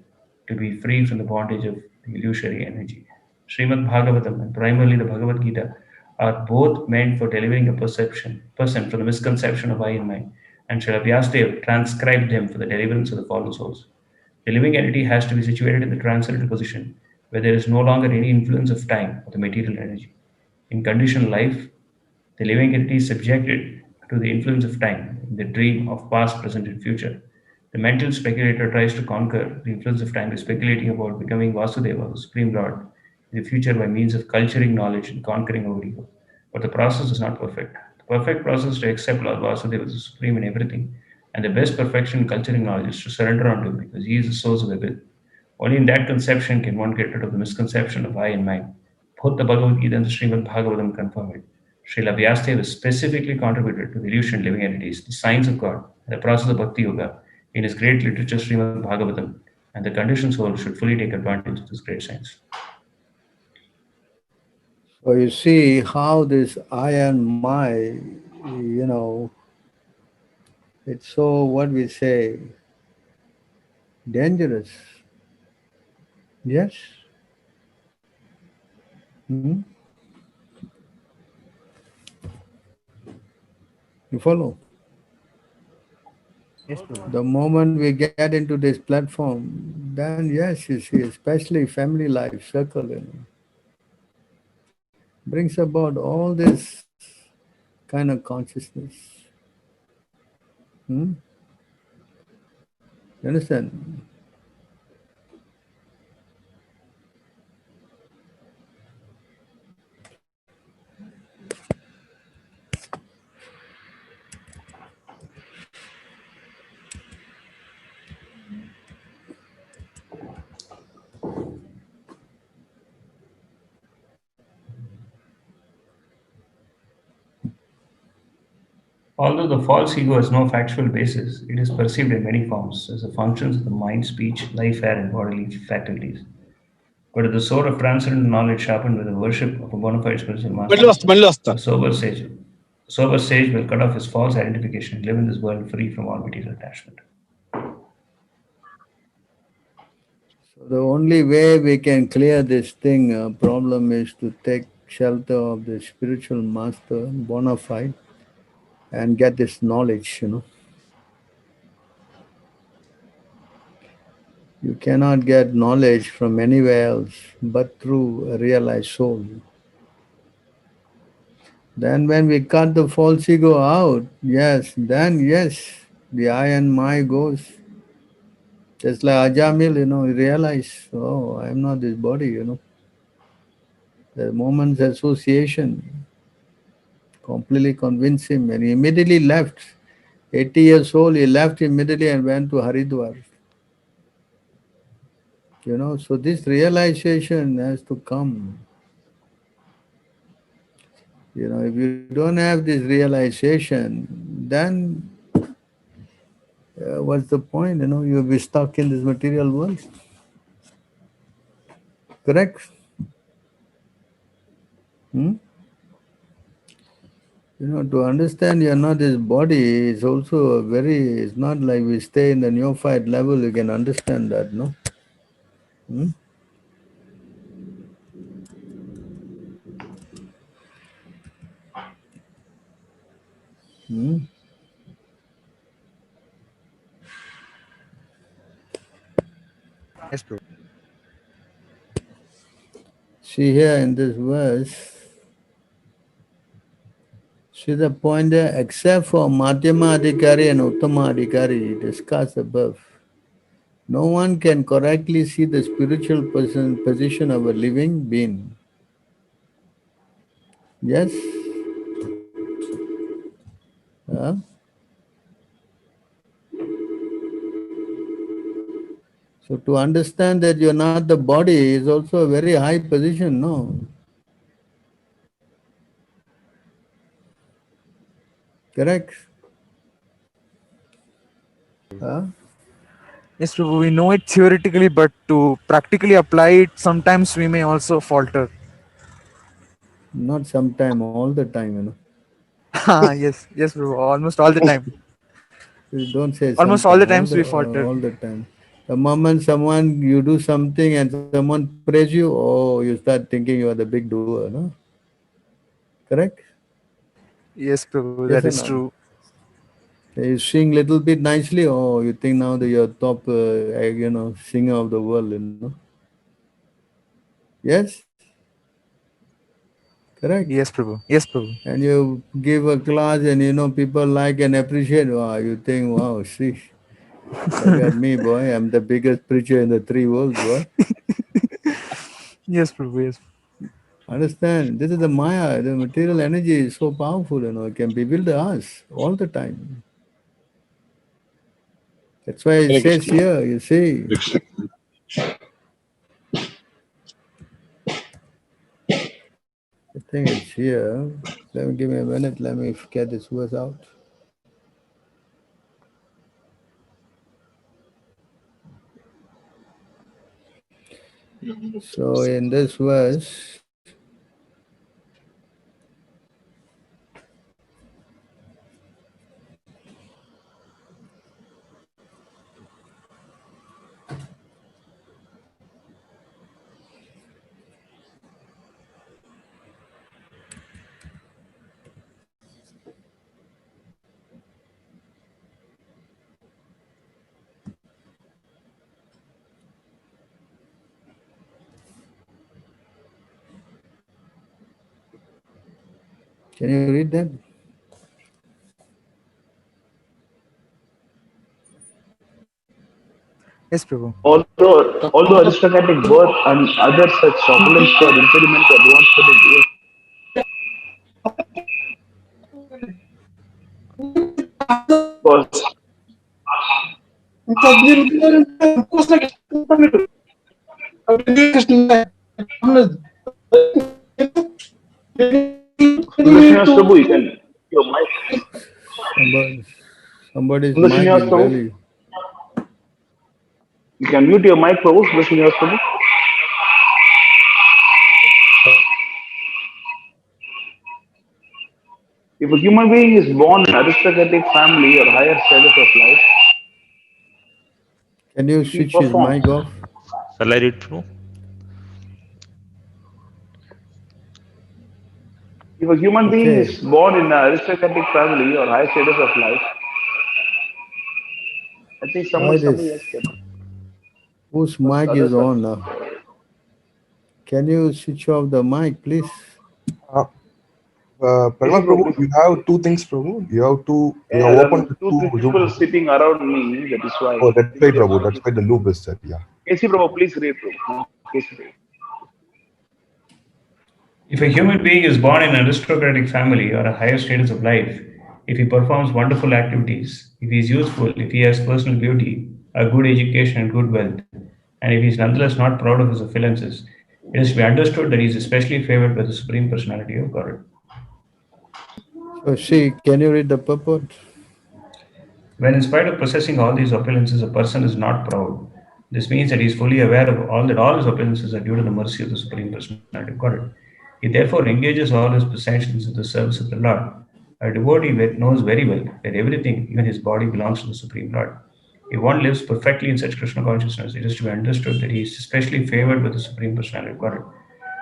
to be free from the bondage of the illusory energy. Srimad Bhagavatam and primarily the Bhagavad Gita are both meant for delivering a person from the misconception of I and mind, and Srila Vyasadeva transcribed them for the deliverance of the fallen souls. The living entity has to be situated in the transcendental position where there is no longer any influence of time or the material energy. In conditioned life, the living entity is subjected to the influence of time in the dream of past, present, and future. The mental speculator tries to conquer the influence of time by speculating about becoming Vasudeva, the Supreme Lord, in the future by means of culturing knowledge and conquering our ego. But the process is not perfect. The perfect process is to accept Lord Vasudeva as the Supreme in everything, and the best perfection in culturing knowledge is to surrender unto Him because He is the source of everything. Only in that conception can one get rid of the misconception of I and mine. Both the Bhagavad Gita and the Srimad Bhagavatam confirm it. Srila Vyasadeva specifically contributed to the illusion living entities, the signs of God, and the process of Bhakti Yoga in his great literature Srimad Bhagavatam, and the conditioned soul should fully take advantage of this great science. So you see how this I and my, it's so, what we say, dangerous. Yes? Hmm? You follow? Yes, Prabhu. The moment we get into this platform, then yes, you see, especially family life circle, brings about all this kind of consciousness. Hmm? You understand? Although the false ego has no factual basis, it is perceived in many forms as the functions of the mind, speech, life, air, and bodily faculties. But at the soul of transcendent knowledge sharpened with the worship of a bona fide spiritual master, మళ్ళీ వస్తా the sober sage will cut off his false identification and live in this world free from all material attachment. So the only way we can clear this thing problem is to take shelter of the spiritual master, bona fide, and get this knowledge. You cannot get knowledge from anywhere else but through a realized soul. Then when we cut the false ego out, then the I and my goes. Just like Ajamil, he realized, oh, I'm not this body. The moment's association completely convinced him and he immediately left. 80 years old, he left immediately and went to Haridwar. So this realization has to come. If you don't have this realization, then what's the point? You'll be stuck in this material world. Correct? Hmm? To understand you're not this body is also it's not like we stay in the neophyte level, you can understand that, no? Hmm? Hmm? Yes, Prabhu. See here in this verse, see the point there, except for Madhyama Adhikari and Uttama Adhikari discussed above, no one can correctly see the spiritual position of a living being. Yes? Huh? So to understand that you're not the body is also a very high position, no? Correct? Huh? Yes, Prabhu. We know it theoretically, but to practically apply it, sometimes we may also falter. Not sometime, all the time. Yes, yes, Prabhu. Almost all the time. You don't say Almost all the sometime, times we falter. all the time. The moment you do something and someone praise you, oh, you start thinking you are the big doer, no? Correct? Yes, Prabhu. Yes That or is not? true. You sing little bit nicely, oh, you think now that you're top, singer of the world. Yes? Correct? Yes, Prabhu. Yes, Prabhu. And you give a class and people like and appreciate, wow, you think, wow, see, look at me, boy, I'm the biggest preacher in the three worlds, boy. Yes, Prabhu. Yes. Understand? This is the Maya. The material energy is so powerful, it can bewilder us all the time. That's why it Hare says Krishna here, you see, I think it's here. Give me a minute, let me get this verse out. So in this verse, Can you read that? Yes, Prabhu. Although aristocratic birth and other such opulence were impediment to advance for the was Sundar Prabhu, you can your mic. Somebody's Sundar mic is Prabhu, really. you can mute your mic, Prabhu. Sundar Prabhu. If a human being is born in aristocratic family or higher status of life, Can you he switch his performs. mic off? Shall I read through? If a human being Okay. is born in an aristocratic family or high status of life, I think Why somebody this? else can. Whose First, mic is others are. on now? Can you switch off the mic, please? Prabhu, Prabhu, you have two things, Prabhu. You yeah, have there opened are the two, two three Zoom people rooms. sitting around me. That is why. Oh, that's right, Prabhu. That's why the loop is set. Yeah. KC Prabhu, please read, Prabhu. KC Prabhu. If a human being is born in an aristocratic family or a higher status of life, if he performs wonderful activities, if he is useful, if he has personal beauty, a good education, and good wealth, and if he is nonetheless not proud of his appearances, it is to be understood that he is especially favored by the Supreme Personality of Godhead. So, see, can you read the purport? When, in spite of possessing all these opulences, a person is not proud, this means that he is fully aware of all his opulences are due to the mercy of the Supreme Personality of Godhead. He therefore engages all his possessions in the service of the Lord. A devotee knows very well that everything, even his body, belongs to the Supreme Lord. If one lives perfectly in such Krishna consciousness, it is to be understood that he is especially favored with the Supreme Personality of Godhead.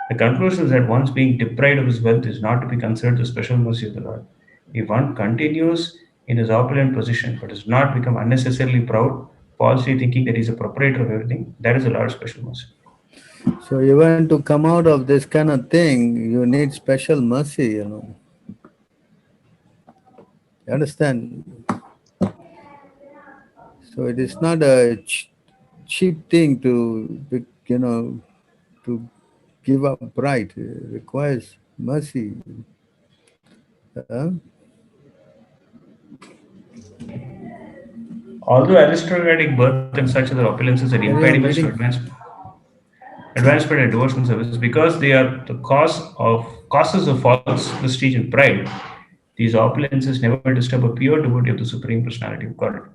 The conclusion is that one's being deprived of his wealth is not to be considered the special mercy of the Lord. If one continues in his opulent position but does not become unnecessarily proud, falsely thinking that he is a proprietor of everything, that is the Lord's special mercy. So, even to come out of this kind of thing, you need special mercy, you know. You understand? So, it is not a cheap thing to give up pride. It requires mercy. Huh? Although aristocratic birth and such other opulences are Carry on impediments to reading. advancement and devotional service, because they are the causes of false prestige and pride, these opulences never disturb a pure devotee of the Supreme Personality of Godhead.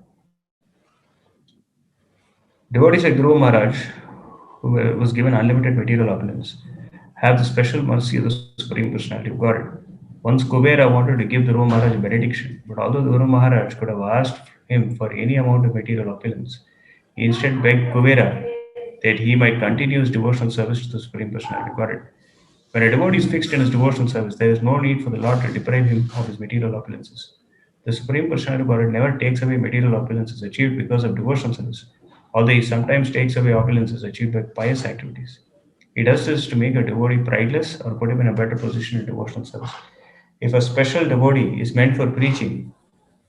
Devotees like Dhruva Maharaj, who was given unlimited material opulence, have the special mercy of the Supreme Personality of Godhead. Once Kubera wanted to give Dhruva Maharaj a benediction, but although Dhruva Maharaj could have asked him for any amount of material opulence, he instead begged Kubera that he might continue his devotional service to the Supreme Personality of Godhead. When a devotee is fixed in his devotional service, there is no need for the Lord to deprive him of his material opulences. The Supreme Personality of Godhead never takes away material opulences achieved because of devotional service, although he sometimes takes away opulences achieved by pious activities. He does this to make a devotee prideless or put him in a better position in devotional service. If a special devotee is meant for preaching,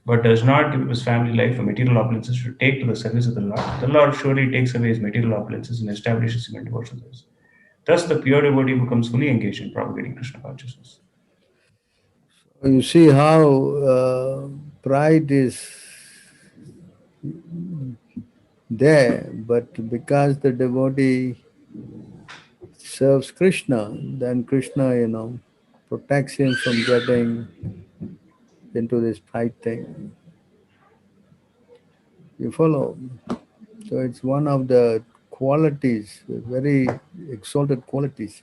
but does not give his family life for material opulences to take to the service of the Lord surely takes away his material opulences and establishes him in devotional service. Thus, the pure devotee becomes fully engaged in propagating Krishna consciousness. You see how pride is there, but because the devotee serves Krishna, then Krishna, protects him from getting into this pride thing. You follow? So it's one of the qualities, very exalted qualities.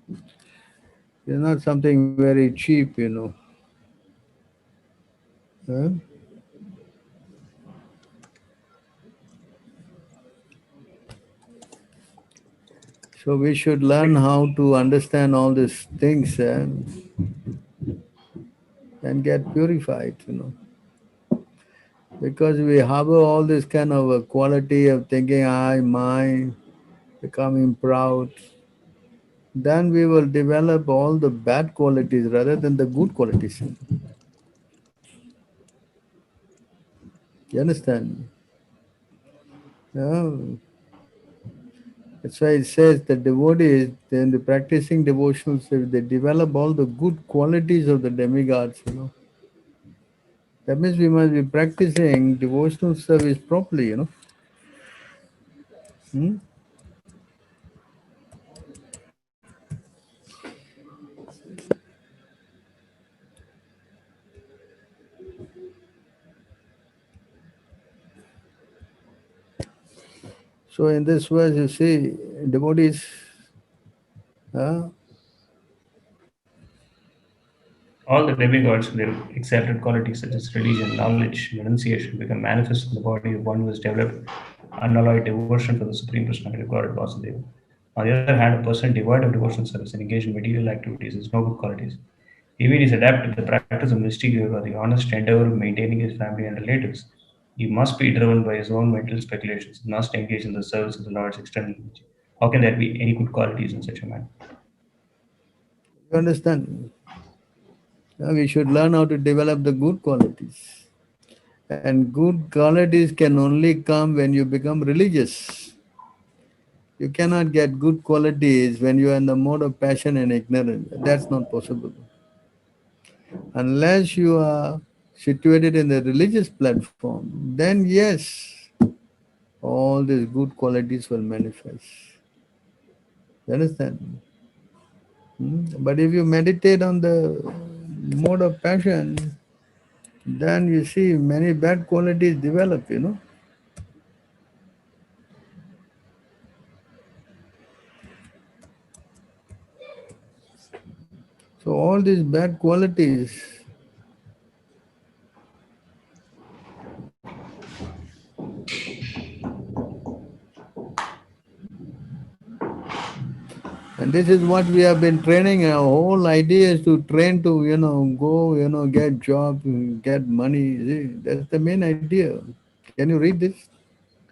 It's not something very cheap. Huh? So we should learn how to understand all these things and get purified. Because we harbor all this kind of a quality of thinking I, mine, becoming proud. then we will develop all the bad qualities rather than the good qualities. You understand? Yeah. That's why it says the devotees, then the practicing devotional service, they develop all the good qualities of the demigods. That means we must be practicing devotional service properly. Hmm? So in this verse, you see, devotees, uh, All the demigods with their exalted qualities such as religion, knowledge, renunciation become manifest in the body of one who has developed unalloyed devotion for the Supreme Personality of Godhead Vasudeva. On the other hand, a person devoid of devotional service and engaged in material activities has no good qualities. Even he is adept to the practice of mystic yoga, the honest endeavor of maintaining his family and relatives. He must be driven by his own mental speculations, he must engage in the service of the Lord's external image. How can there be any good qualities in such a man? you understand? We should learn how to develop the good qualities. And good qualities can only come when you become religious. You cannot get good qualities when you are in the mode of passion and ignorance. That's not possible. Unless you are situated in the religious platform, then yes, all these good qualities will manifest. You understand? But if you meditate on the mode of passion, then you see many bad qualities develop. So all these bad qualities, and this is what we have been training. Our whole idea is to train to, go, get job, get money. See, that's the main idea. Can you read this?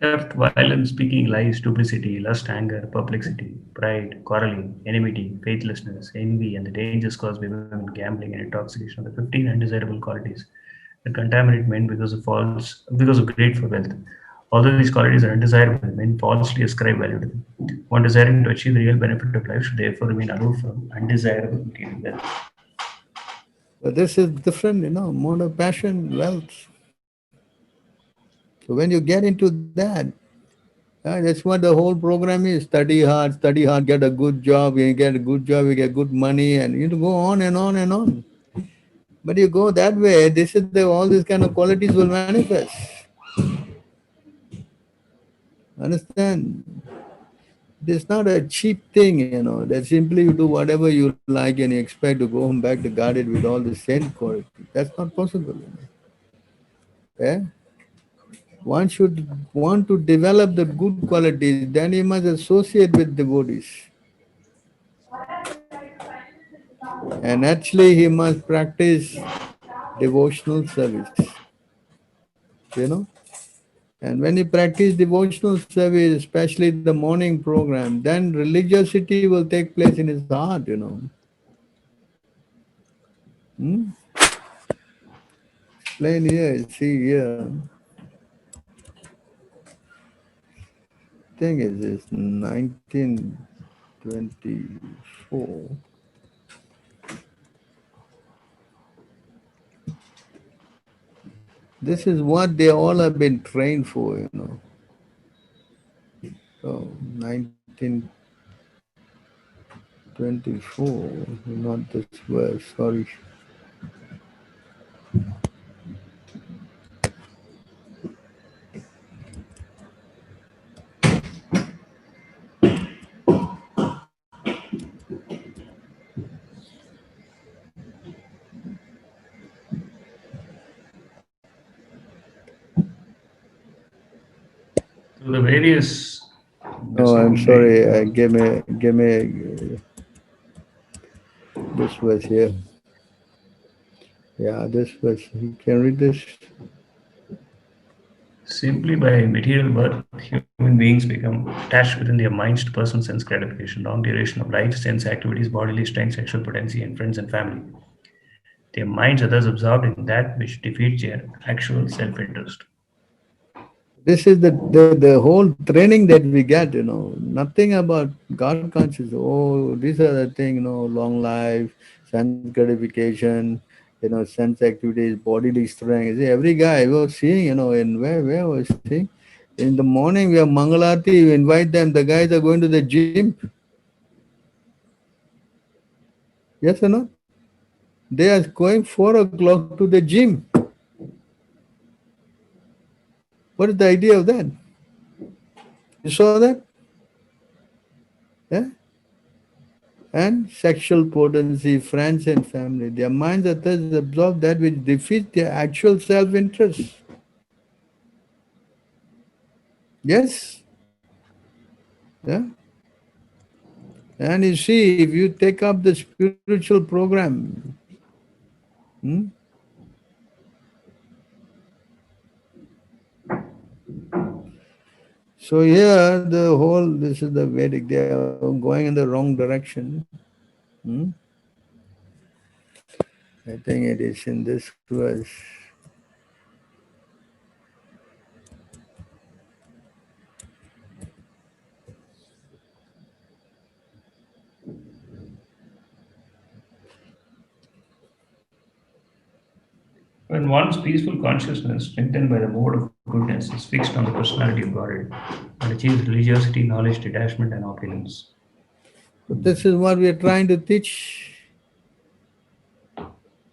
Theft, violence, speaking lies, duplicity, lust, anger, perplexity, pride, quarreling, enmity, faithlessness, envy, and the dangers caused by women, gambling, and intoxication are the 15 undesirable qualities that contaminate men because of greed for wealth. Although these qualities are undesirable, men falsely ascribe value to them. One desiring to achieve the real benefit of life should therefore remain aloof from undesirable material wealth. But this is different, mode of passion, wealth. So when you get into that, that's what the whole program is. Study hard, get a good job. You get a good job, you get good money, and you go on and on and on. But you go that way, all these kind of qualities will manifest. Understand? It's not a cheap thing, that simply you do whatever you like and you expect to go home back to guarded with all the same quality. That's not possible. Yeah? One should want to develop the good qualities, then he must associate with devotees. And actually, he must practice devotional service. You know? And when you practice devotional service, especially the morning program, then religiosity will take place in his heart. Hmm? Explain here, see here. Thing is this 1924. This is what they all have been trained for. So 1924, not this verse, sorry. Through the various Oh, I'm disciplinary sorry. Give me this verse here. Yeah, this verse. You can read this. Simply by material birth, human beings become attached within their minds to personal sense gratification, long duration of life, sense activities, bodily strength, sexual potency, and friends and family. Their minds are thus absorbed in that which defeats their actual self-interest. This is the whole training that we get, nothing about God consciousness. Oh, these are the thing, long life, sense gratification, sense activities, bodily strength. See, every guy we were seeing, in where was seeing, in the morning we have Mangalarti, you invite them, the guys are going to the gym. Yes or not? They are going 4 o'clock to the gym. What is the idea of that? You saw that? Yeah? And sexual potency, friends and family. Their minds are thus absorbed that which defeats their actual self-interest. Yes? Yeah? And you see, if you take up the spiritual program, so here this is the Vedic, they are going in the wrong direction. I think it is in this verse. When one's peaceful consciousness, strengthened by the mode of goodness, is fixed on the personality of Godhead, one achieves religiosity, knowledge, detachment, and opulence. So this is what we are trying to teach.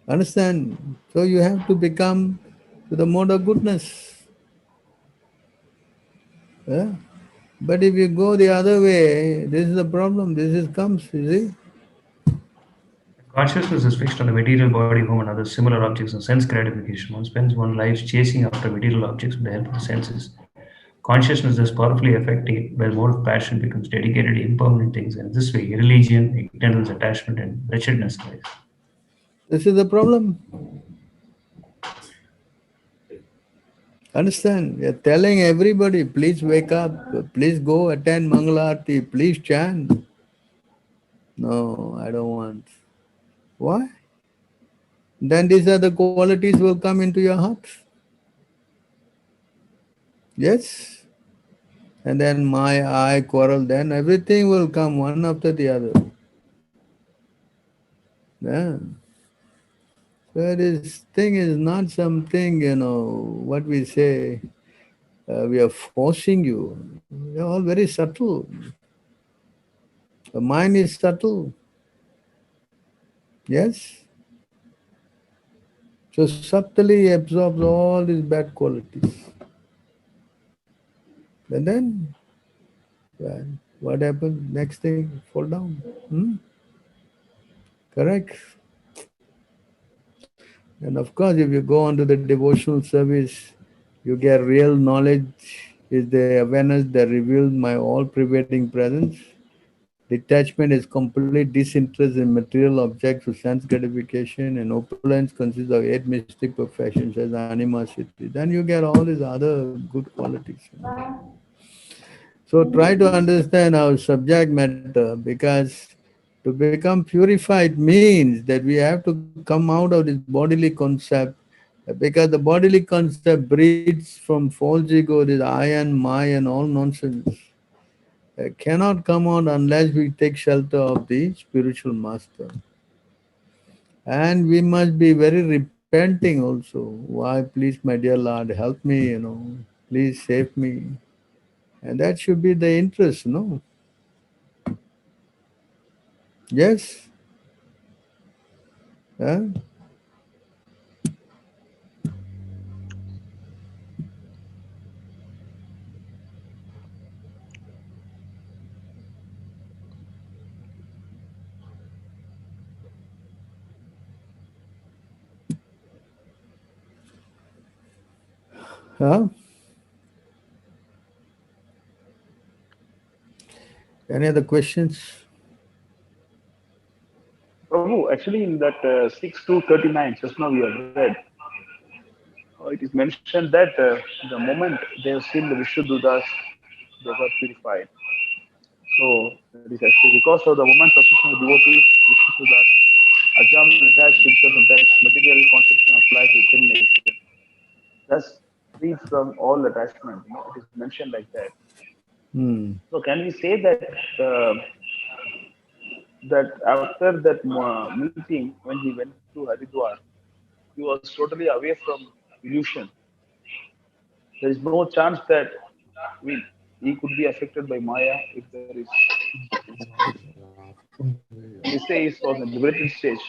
Understand? So you have to become to the mode of goodness. Yeah? But if you go the other way, this is the problem. This is comes, you see. Consciousness is fixed on the material body, home, and other similar objects and sense gratification. One spends one's life chasing after material objects with the help of the senses. Consciousness is powerfully affected by the mode of passion, becomes dedicated to impermanent things, and in this way, religion, ignorance, attachment, and wretchedness lies. This is the problem. Understand? We are telling everybody, please wake up, please go attend Mangalarti, please chant. No, I don't want. Why? Then these are the qualities will come into your heart. Yes? And then my I quarrel, then everything will come one after the other. Yeah. So this thing is not something, what we say, we are forcing you. You're all very subtle. The mind is subtle. Yes? So subtly absorbs all these bad qualities. And then, well, what happens? Next thing, fall down. Correct? And of course, if you go on to the devotional service, you get real knowledge, is the awareness that reveals my all-pervading presence. Detachment is complete disinterest in material objects for sense gratification, and opulence consists of 8 mystic perfections as animosity. Then you get all these other good qualities. So try to understand our subject matter, because to become purified means that we have to come out of this bodily concept, because the bodily concept breeds from false ego, this I and my and all nonsense. Cannot come out unless we take shelter of the spiritual master. And we must be very repenting also. Why, please, my dear Lord, help me, please save me. And that should be the interest, no? Yes? Huh? Huh? Any other questions? Prabhu, actually in that 6 to 39, just now we have read, it is mentioned that the moment they have seen the Vishnudutas, they got purified. So it is actually because of the woman's association with devotees, Vishnudutas, Ajam detached himself from that material conception of life within nature. Thus, free from all attachment. It is mentioned like that. Hmm. So can we say that that after that meeting, when he went to Haridwar, he was totally away from illusion. There is no chance that he could be affected by Maya if there is. We say he was in liberated stage.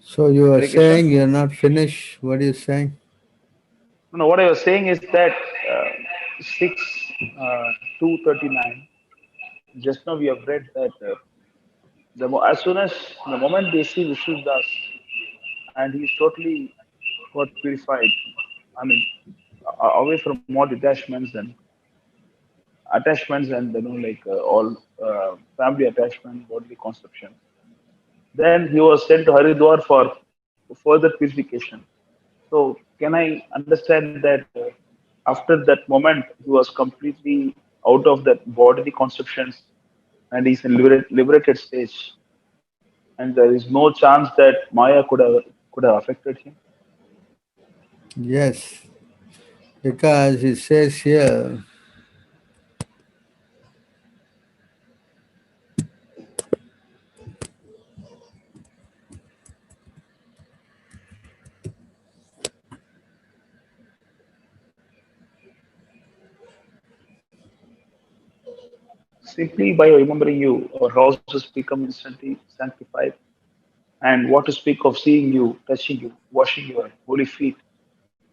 So you are Hare Krishna. saying you're not finished? What are you saying? No, what I was saying is that 6 239. Just now we have read that as soon as the moment they see Vishnu Das and he is totally got purified. I mean, away from all attachments and like all family attachment, bodily conception. Then he was sent to Haridwar for further purification. So can I understand that after that moment he was completely out of that bodily conceptions and he's in liberated stage, and there is no chance that Maya could have affected him. Yes, because it says here, Simply by remembering you, our houses become instantly sanctified. And what to speak of seeing you, touching you, washing your holy feet,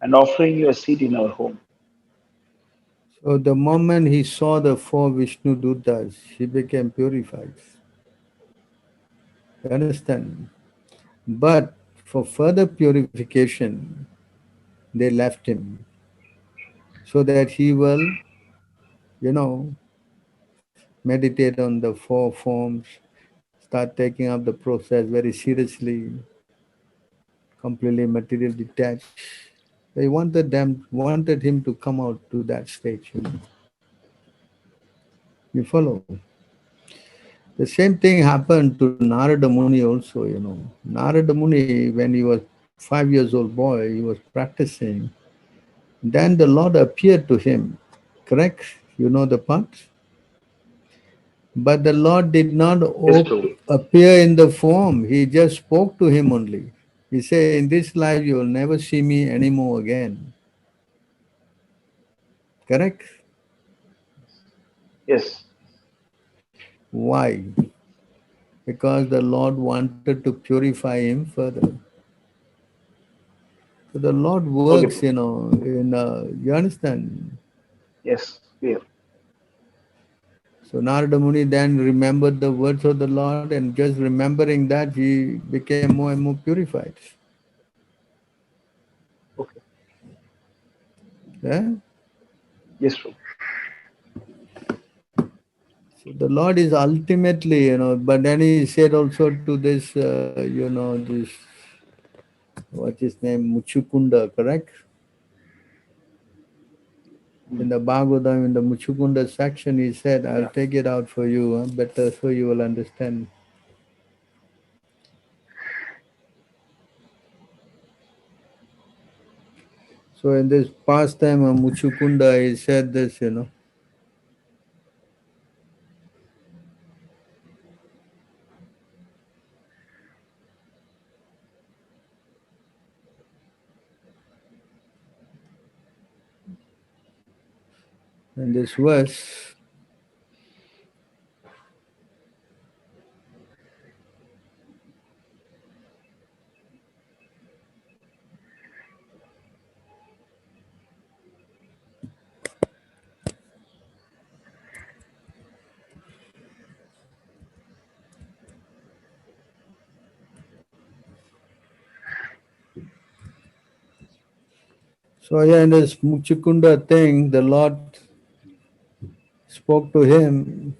and offering you a seat in our home. so the moment he saw the four Vishnu Dutas, he became purified. You understand? But for further purification, they left him so that he will, you know, meditate on the four forms, start taking up the process very seriously, completely material detached. They wanted him to come out to that stage. You follow? The same thing happened to Narada Muni also. Narada Muni, when he was 5 years old boy, he was practicing. Then the Lord appeared to him. Correct? You know the part? But the Lord did not Yes, Prabhu. appear in the form. He just spoke to him only. He said, in this life you will never see me anymore again. Correct? Yes. Why? Because the Lord wanted to purify him further. So the Lord Okay, works, Prabhu. you understand? Yes, clear. So Narada Muni then remembered the words of the Lord, and just remembering that, he became more and more purified. Okay. Yeah? Yes, Prabhu. So the Lord is ultimately, but then he said also to this, this, what's his name, Muchukunda, correct? In the Bhagavatam, in the Muchukunda section, he said, I'll Yeah. take it out for you, better so you will understand. So in this pastime of Muchukunda, he said this. In this verse, So yeah, in this Muchikunda thing, the Lord spoke to him.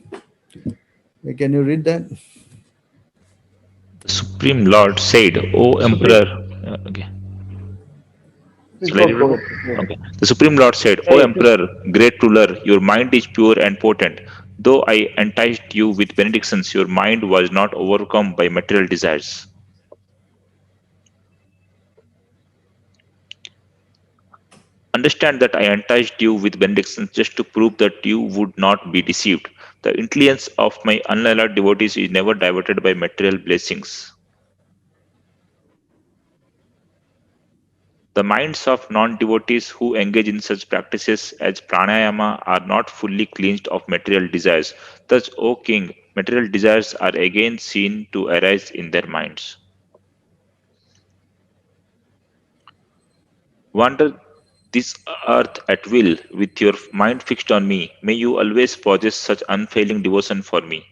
Can you read that? The Supreme Lord said, O Supreme. Emperor. Okay. Please Shall I read, go Prabhu? ahead. Go ahead. Okay. The Supreme Lord said, Yeah, O yeah, please. Emperor, great ruler, your mind is pure and potent. Though I enticed you with benedictions, your mind was not overcome by material desires. Understand that I enticed you with benedictions just to prove that you would not be deceived. The intelligence of my unalloyed devotees is never diverted by material blessings. The minds of non-devotees who engage in such practices as pranayama are not fully cleansed of material desires. Thus, O king, material desires are again seen to arise in their minds. Wander this earth at will with your mind fixed on me. May you always possess such unfailing devotion for me.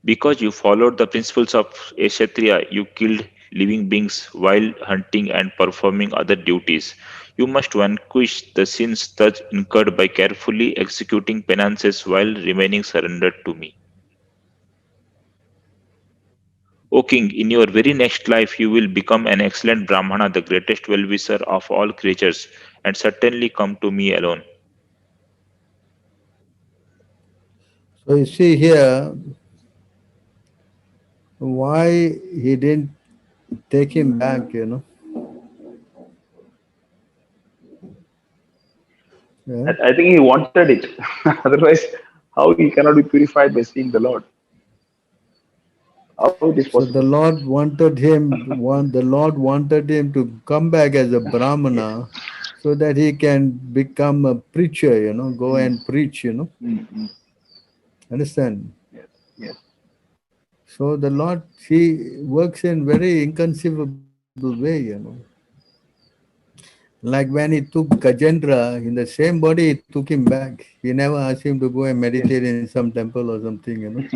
Because you followed the principles of a Kshatriya, you killed living beings while hunting and performing other duties. You must vanquish the sins thus incurred by carefully executing penances while remaining surrendered to me. O king, in your very next life you will become an excellent Brahmana, the greatest well-wisher of all creatures, and certainly come to me alone. So you see here why he didn't take him back, Yeah. I think he wanted it. Otherwise, how he cannot be purified by seeing the Lord? How it is So possible? the Lord wanted him to come back as a Yes. Brahmana so that he can become a preacher, go Mm, and preach, mm, mm. Understand? Yes. Yes. So the Lord, he works in very inconceivable way, Like when he took Gajendra in the same body, he took him back. He never asked him to go and Yes. meditate in some temple or something,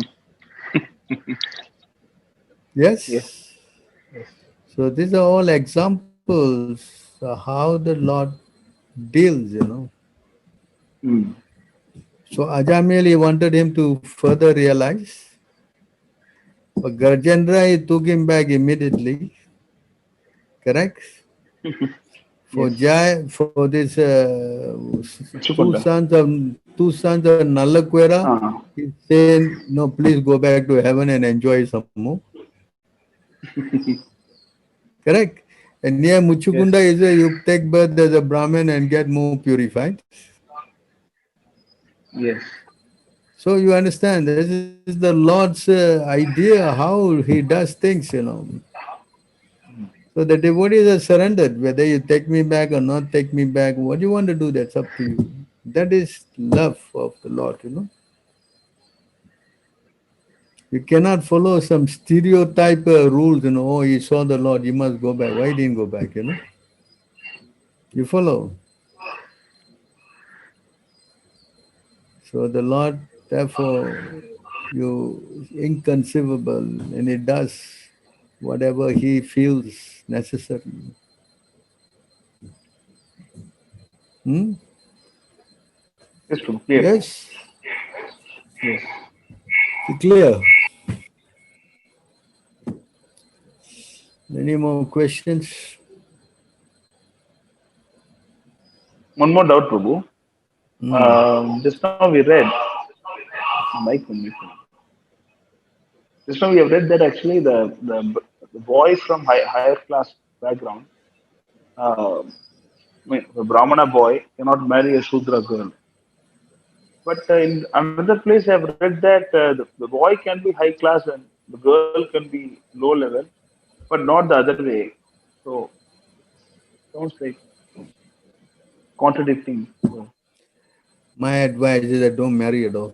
Yes. Yes. Yes. So these are all examples of how the Lord deals, Mm. So Ajamil wanted him to further realize. But Gajendra, he took him back immediately. Correct? For Yes. Jai, for this Chukunda. two sons of Nalakwera, Ah. he's saying, no, please go back to heaven and enjoy some more. Correct? And near Yes. Muchukunda is a you take birth as a Brahmin and get more purified. Yes. So you understand, this is the Lord's idea how he does things, So the devotees are surrendered, whether you take me back or not take me back, what you want to do, that's up to you. That is love of the Lord, You cannot follow some stereotype rules, oh, you saw the Lord, you must go back. Why you didn't go back, You follow. So the Lord, therefore, you inconceivable, and He does whatever He feels necessary. Hmm? Yes. True. Clear. Yes, Yes. clear. Any more questions? One more doubt, Prabhu. Hmm. Just now we read. Mic on, mic on. Just now we have read that actually the boy from higher class background, the Brahmana boy cannot marry a Shudra girl. But in another place, I've read that the boy can be high class and the girl can be low level, but not the other way. So sounds like contradicting. So, My advice is that don't marry at all.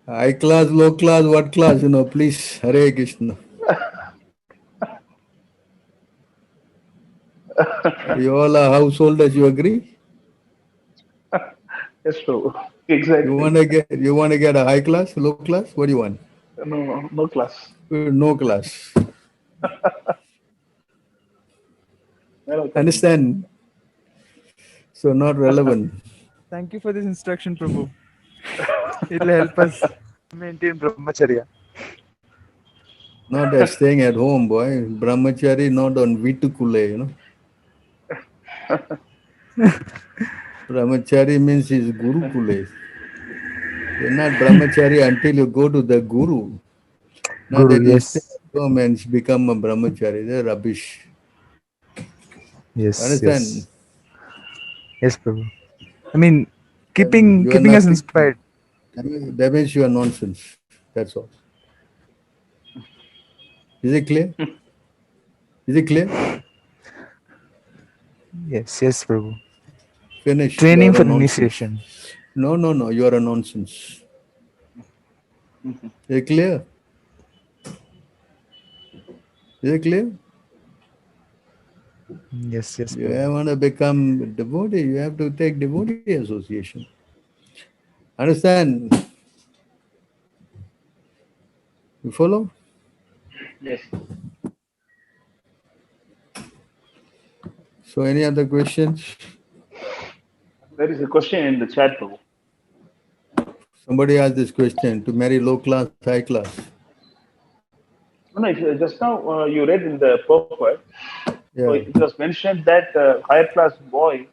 High class, low class, what class, please. Hare Krishna. You all are householders, you agree? yes, so Exactly. You want to get a high class, low class? What do you want? No, no class. No class. No, Understand? So not relevant. Thank you for this instruction, Prabhu. It will help us maintain brahmacharya. Not as staying at home, boy. Brahmachari not on Vitukule, you know. Brahmachari means is Gurukule. You're not brahmachari until you go to the Guru. Not Guru, that you stay yes. at home and become a brahmachari. They're rubbish. Yes, Understand? yes. Yes, Prabhu. I mean, You are keeping us nothing. inspired. That means you are nonsense. That's all. Is it clear? Is it clear? Yes, yes, Prabhu. Finish. You Training are a for nonsense. initiation. No. You are a nonsense. Is it clear? Is it clear? Yes, yes, You Prabhu. want to become devotee, you have to take devotee association. Understand? You follow? Yes. So any other questions? There is a question in the chat, Prabhu. Somebody asked this question, to marry low class, high class. No, just now you read in the purport, so Yeah. it was mentioned that higher class boy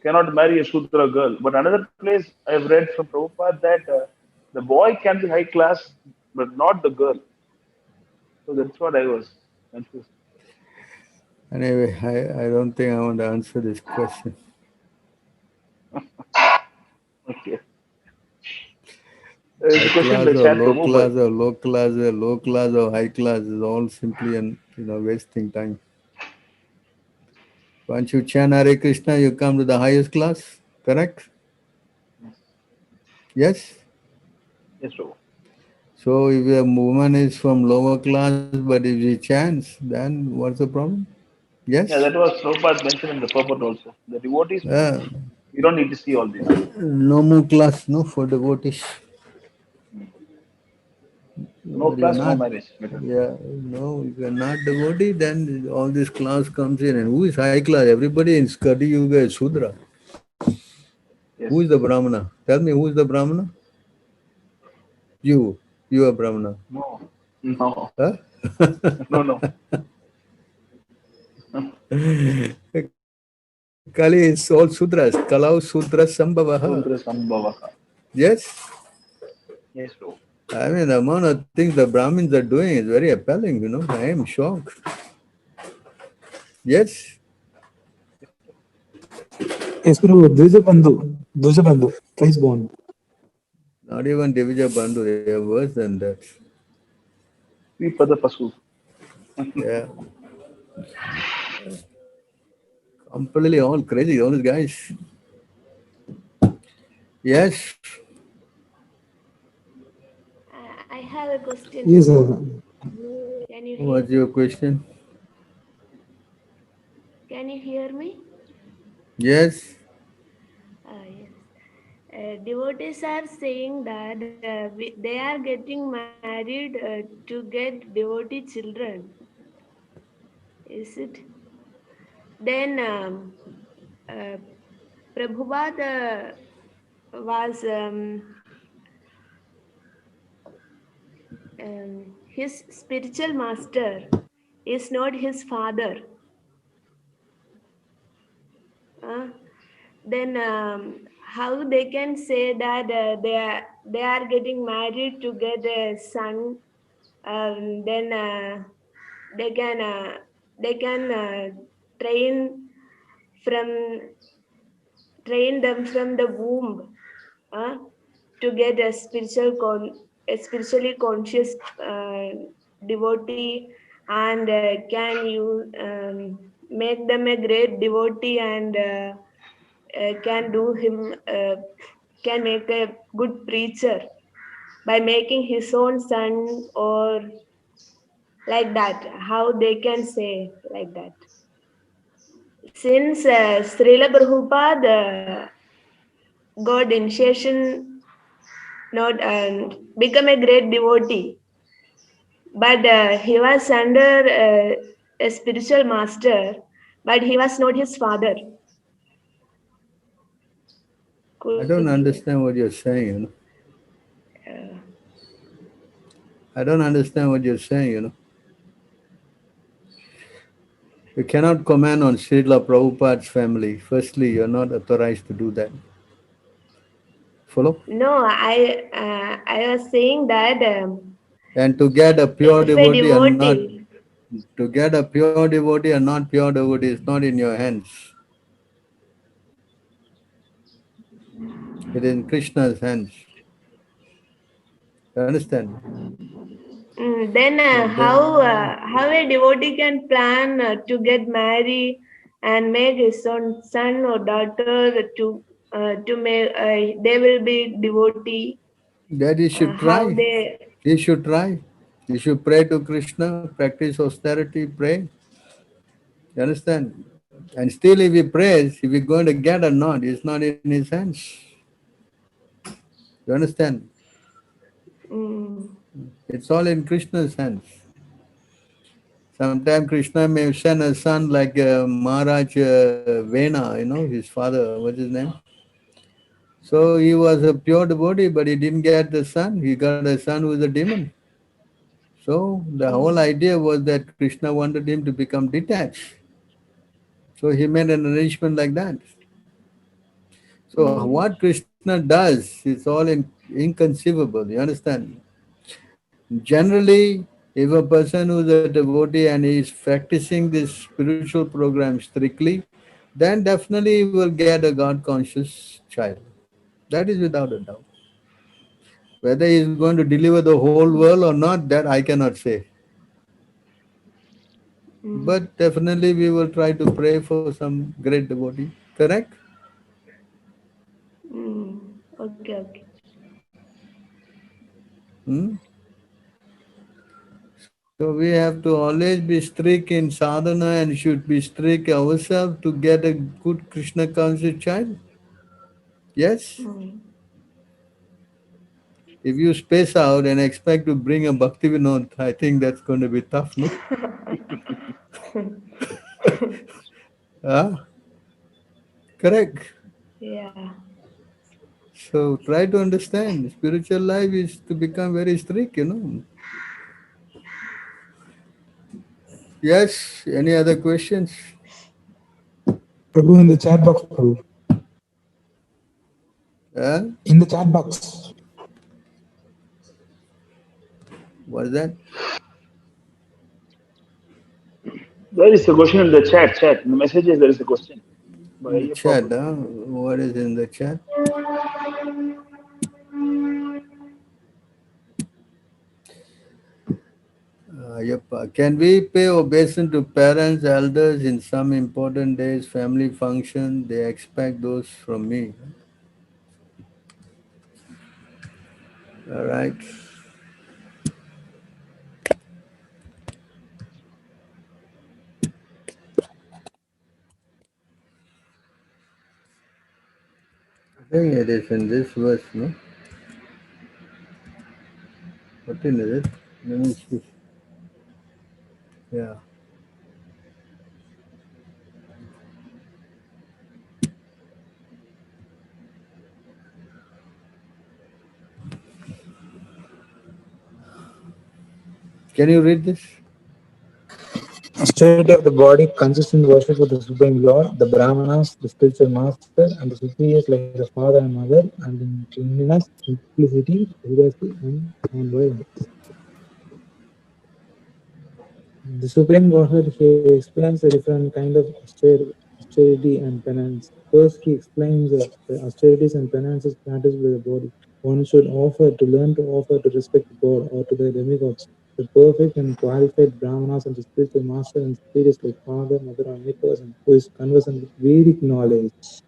cannot marry a Shudra girl. But another place I've read from Prabhupada that the boy can be high class, but not the girl. So that's what I was confused. Anyway, I don't think I want to answer this question. Okay. There is a High question in class the or chat, low Prabhu, but class or low class or low class or high class is all simply wasting time. Once you chant Hare Krishna, you come to the highest class, correct? Yes? yes, Prabhu. So if a woman is from lower class, but if she chants, then what's the problem? Yeah, Yes? that was Prabhupada mentioned in the purport also. The devotees, Uh, you don't need to see all this. no more class, no, for devotees. No But you're class, no not, marriage. Better. yeah, no, if you're not devotee, then all this class comes in. And who is high class? Everybody in Skadi Yuga is Sudra. Yes. Who is the Brahmana? Tell me, who is the Brahmana? You are Brahmana. No. No. Huh? No, no. Kali is all Sudras. Kalau Sudra Sambhavaha. Sudra Sambhavaha. Yes? Yes, Prabhu. I mean, the amount of things the Brahmins are doing is very appalling, I am shocked. Yes? Yes, Prabhu. Dvija Bandhu, twice born. Not even Divija Bandhu, they are worse than that. Sripada Pasu. Yeah. Completely all crazy, all these guys. Yes? I have a question. Yes, Can you hear? What's your question? Can you hear me? Yes? Yes. Devotees are saying that they are getting married to get devotee children. Is it? Then Prabhupada was his spiritual master is not his father. Then how they can say that they are getting married to get a son? Then they can from train them from the womb to get a spiritually conscious devotee, and can you make them a great devotee, and can do him can make a good preacher by making his own son, or like that. How they can say like that? Since Srila Prabhupada got initiation, not become a great devotee. But he was under a spiritual master, but he was not his father. I don't understand what you're saying, you know. I don't understand what you're saying, you know. You cannot comment on Srila Prabhupada's family. Firstly, you're not authorized to do that. Follow? No, I was saying that And to get a pure if a devotee or not, devotee, to get a pure devotee or not pure devotee is not in your hands. It is in Krishna's hands. You understand? then how a devotee can plan to get married and make his own son or daughter to make they will be devotee. That he should How try. they He should try. He should pray to Krishna, practice austerity, pray. You understand? And still, if he prays, if he's going to get or not, it's not in his hands. You understand? It's all in Krishna's hands. Sometimes Krishna may send a son like Maharaj Vena, you know, his father, what's his name? So he was a pure devotee, but he didn't get the son. He got a son who is a demon. So the whole idea was that Krishna wanted him to become detached. So he made an arrangement like that. So what Krishna does is all inconceivable. You understand? Generally, if a person who is a devotee and he is practicing this spiritual program strictly, then definitely he will get a God-conscious child. That is without a doubt. Whether he is going to deliver the whole world or not, that I cannot say. But definitely we will try to pray for some great devotee. Correct? okay. So we have to always be strict in sadhana and should be strict ourselves to get a good Krishna conscious child. Yes? If you space out and expect to bring a Bhakti Vinod, I think that's going to be tough, no? Correct. Yeah. So try to understand. Spiritual life is to become very strict, you know. Yes? Any other questions? Prabhu, in the chat box, Prabhu. In the chat box. What is that? There is a question in the chat. In the messages, there is a question. In the chat, what is in the chat? Can we pay obeisance to parents, elders in some important days, family function? They expect those from me. All right. I think it is in this verse, no? What is it? Let me see. Yeah. Can you read this? Austerity of the body consists in worship of the Supreme Lord, the Brahmanas, the spiritual master, and the superiors like the father and mother, and in cleanliness, simplicity, privacy, and non-violence. The Supreme Godhead here explains a different kind of austerity and penance. First, he explains the austerities and penances practiced by the body. One should offer to learn to offer to respect God or to the demigods, the perfect and qualified Brahmanas and the spiritual master and spirits like father, mother, or any person who is conversant with Vedic knowledge.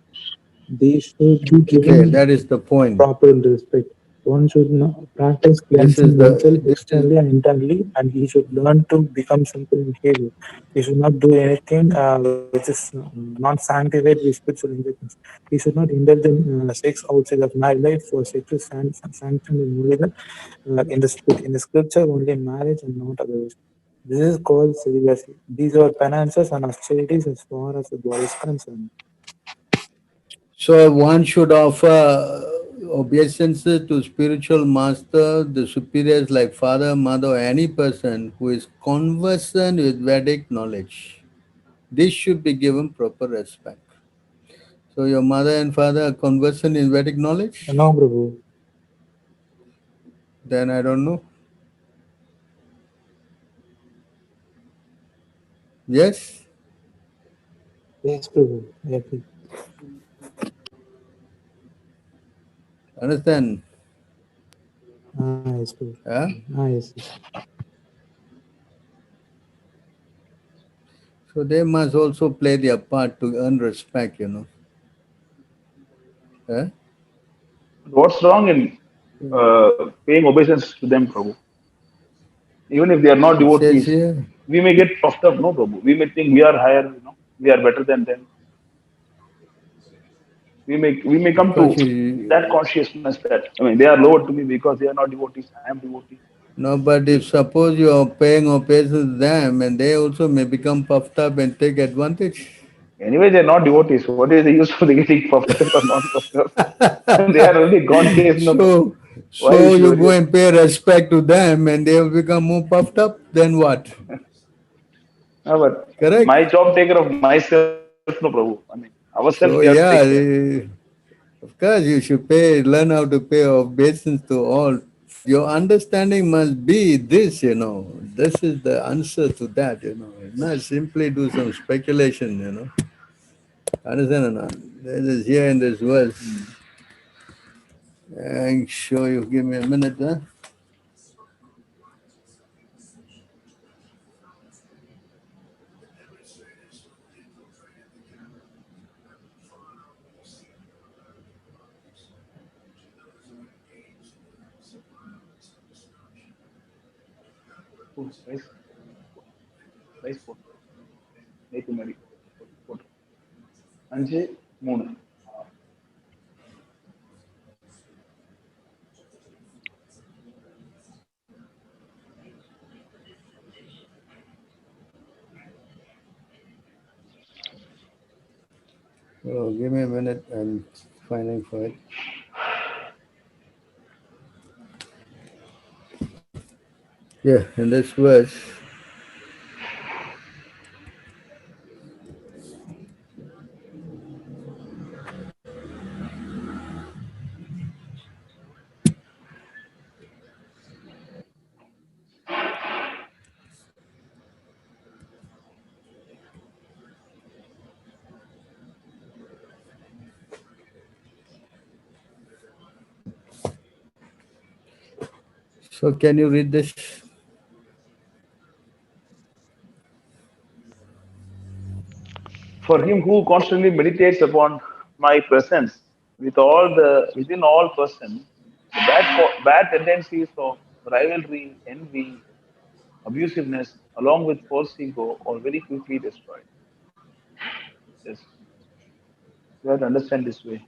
These should be given that is the point. proper respect. One should not practice This cleansing is the himself this is externally and internally, and he should learn to become simple in behavior. He should not do anything which is not sanctified with spiritual intentions. He should not indulge in sex outside of married life, for sex is sanctioned in only in the scripture only in marriage and not otherwise. This is called celibacy. These are penances and austerities as far as the body is concerned. so one should offer obeisances to spiritual master, the superiors like father, mother, or any person who is conversant with Vedic knowledge. This should be given proper respect. So your mother and father are conversant in Vedic knowledge? No, Prabhu. Then I don't know. Yes? Yes, Prabhu. I agree. Understand? Yes, Prabhu. Huh? Yes, yes. So they must also play their part to earn respect, Huh? What's wrong in paying obeisance to them, Prabhu? Even if they are not It says devotees, here, we may get puffed up, no, Prabhu. We may think we are higher, we are better than them. We may of come course, to that consciousness that they are lower to me because they are not devotees. I am devotee. no, but if suppose you are paying obeisance to them and they also may become puffed up and take advantage. Anyway, they are not devotees. What is the use of the getting puffed up or not puffed up? They are only gone case, no, Prabhu. So, Why we so should you worry go about and pay respect to them and they will become more puffed up, then what? No, but Correct? my job take care of myself, no, Prabhu. Ourselves we have to So take care. yeah, of course you should learn how to pay obeisance to all. Your understanding must be this, This is the answer to that, Not simply do some speculation. Understand or not? This is here in this verse. I'm sure you give me a minute, huh? Rice, rice pot. நேத்து மாதிரி போட்டு 5-3. Oh, give me a minute. I'm finding for it. Yeah, in this verse, so can you read this? For him who constantly meditates upon my presence within all persons, the bad tendencies of rivalry, envy, abusiveness, along with false ego, are very quickly destroyed. Yes, you have to understand this way.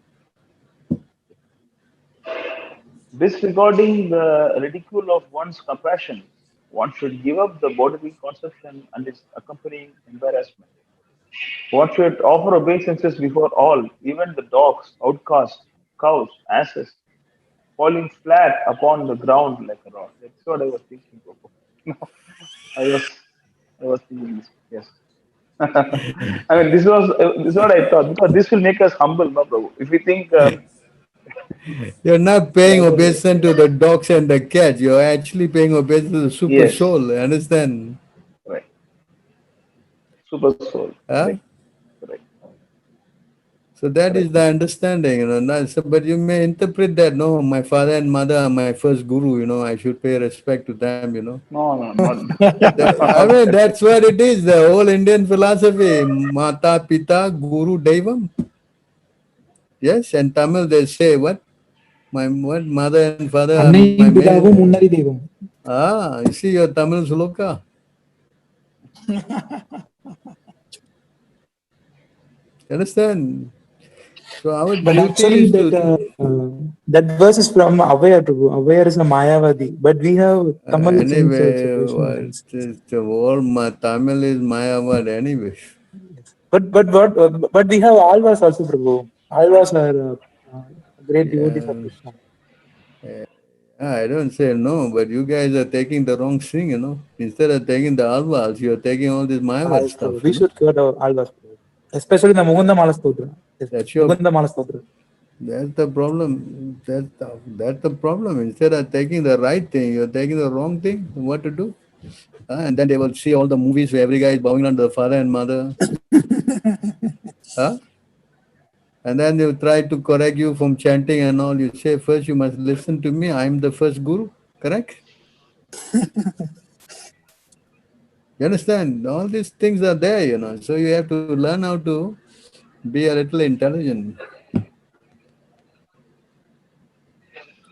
Disregarding the ridicule of one's compassion, one should give up the bodily conception and its accompanying embarrassment. One should offer obeisances before all, even the dogs, outcasts, cows, asses, falling flat upon the ground like a rock. That's what I was thinking, Prabhu. No, I was, I was thinking this. Yes. This is what I thought, because this will make us humble, no, Prabhu. If we think You're not paying the other way, obeisance to the dogs and the cats. You're actually paying obeisance to the super yes, soul. Understand? right, super soul, Huh? correct, correct, So that is correct. the understanding, but you may interpret that, no, my father and mother are my first guru, I should pay respect to them. No, no, not, I not mean, that way. that's what it is, the whole Indian philosophy. Mata, Pita, Guru, Devam. Yes, and Tamil they say what? My what mother and father are அன்னையும் my பிதாவும் main. முன்னறி தெய்வம். You see your Tamil sloka. Understand? So our But duty actually, is to. that verse is from Avaya Prabhu. Avaya is a Mayavadi, but we have Tamil saints Anyway, also, Vaishnava saints. the whole Tamil is Mayavad anyway. But we have Alvas also, Prabhu. Alvas are great devotees of Krishna. I don't say no, but you guys are taking the wrong thing, Instead of taking the alvas, you're taking all this Mayavad stuff. We should quote our Alvas, Prabhu. Especially the Mukunda Mala Stotra. That's your. Mukunda Mala Stotra. That's the problem. That's the problem. Instead of taking the right thing, you're taking the wrong thing. What to do? And then they will see all the movies where every guy is bowing down to the father and mother. And then they will try to correct you from chanting and all. You say, first you must listen to me. I'm the first guru. Correct? You understand? All these things are there, So you have to learn how to be a little intelligent.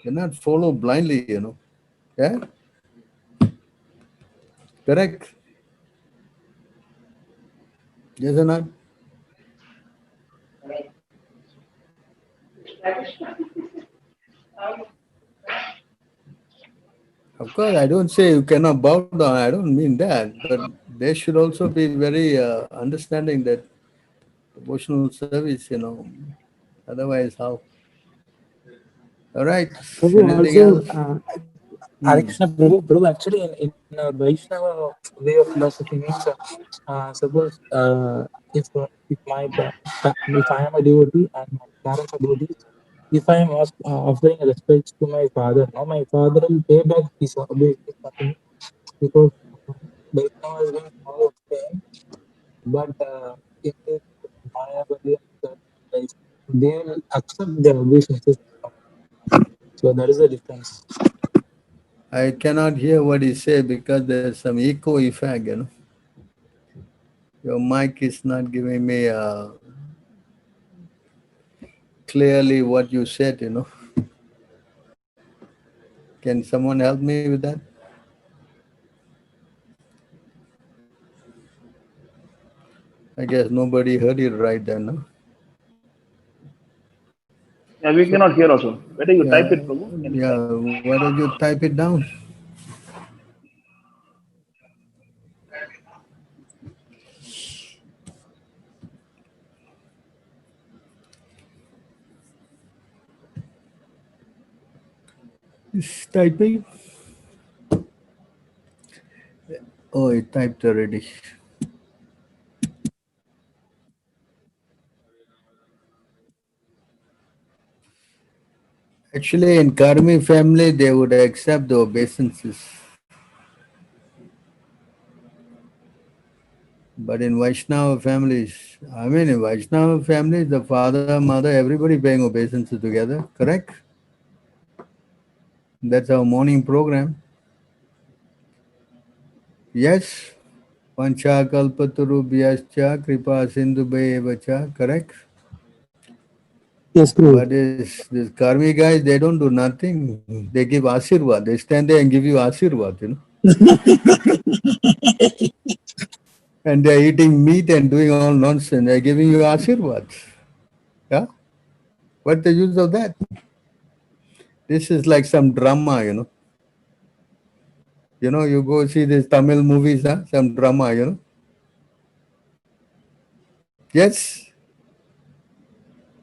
You not follow blindly, Yeah? Correct? Yes or not? Of course, I don't say you cannot bow down. I don't mean that. But they should also be very understanding that devotional service, Otherwise, how? All right. Prabhu, Anything also, else? Hare Krishna, Prabhu, actually, in our Vaishnava way of philosophy means, suppose if I am a devotee and my parents are devotees, if I am offering respect to my father, my father will pay back his obeisance to me because Vaishnava is going to follow same. But if they Mayavadi they will accept their obeisances. So that is the difference. I cannot hear what you say because there's some echo effect, Your mic is not giving me clearly what you said, Can someone help me with that? I guess nobody heard it right then, no? Yeah, we cannot hear also. Better you type it, Prabhu. Can you type? Why don't you type it down? It's typing. Oh, it typed already. Actually, in Karmi family, they would accept the obeisances. But in Vaishnava families, the father, mother, everybody paying obeisances together, correct? That's our morning program. Yes? Pancha kalpatarubhyascha kripa sindhubhyevacha, correct? Yes, Prabhu. But this Karmi guys, they don't do nothing. They give Ashirvad. They stand there and give you Ashirvad, And they're eating meat and doing all nonsense. They're giving you Ashirvad. Yeah? What's the use of that? This is like some drama, You go see these Tamil movies, some drama, Yes?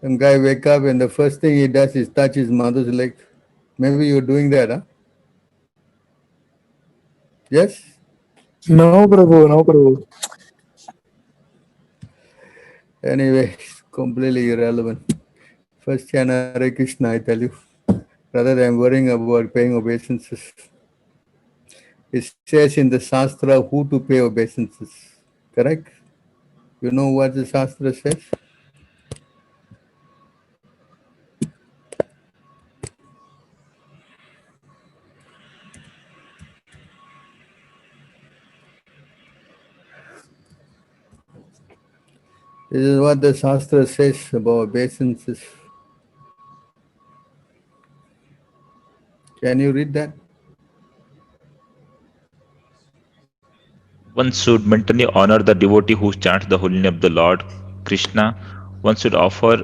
Some guy wake up and the first thing he does is touch his mother's leg. Maybe you're doing that, huh? Yes? No, Prabhu, no, Prabhu. Anyway, it's completely irrelevant. First chant Hare Krishna, I tell you. Rather than worrying about paying obeisances. It says in the Shastra who to pay obeisances. Correct? You know what the Shastra says? This is what the Shastra says about obeisances. Can you read that? One should mentally honor the devotee who chants the holy name of the Lord Krishna. One should offer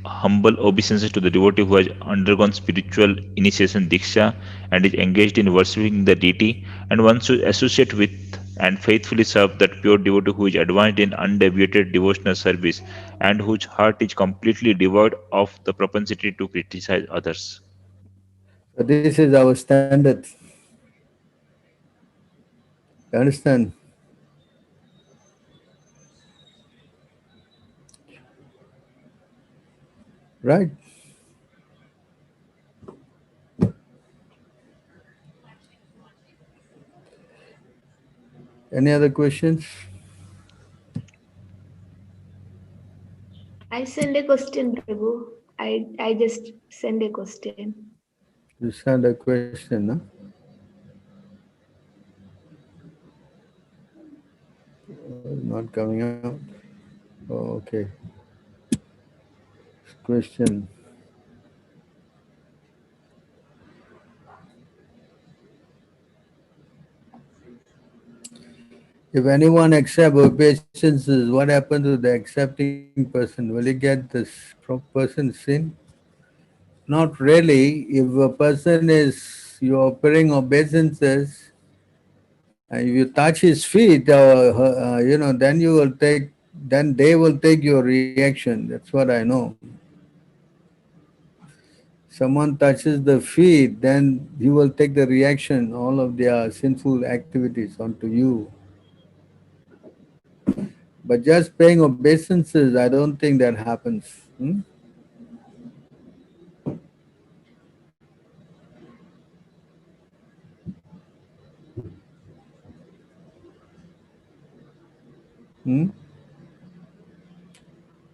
humble obeisances to the devotee who has undergone spiritual initiation diksha and is engaged in worshipping the deity. And one should associate with and faithfully serve that pure devotee who is advanced in undeviated devotional service and whose heart is completely devoid of the propensity to criticize others. So this is our standard. You understand? Right? Any other questions? I send a question, Prabhu. I just send a question. You send a question, no? Not coming out. Oh, okay. Question. If anyone accepts obeisances, what happens to the accepting person? Will he get this person sin? Not really. If a person is you offering obeisances and if you touch his feet, then you will take. Then they will take your reaction. That's what I know. Someone touches the feet, then you will take the reaction, all of their sinful activities onto you. But just paying obeisances, I don't think that happens. Hmm?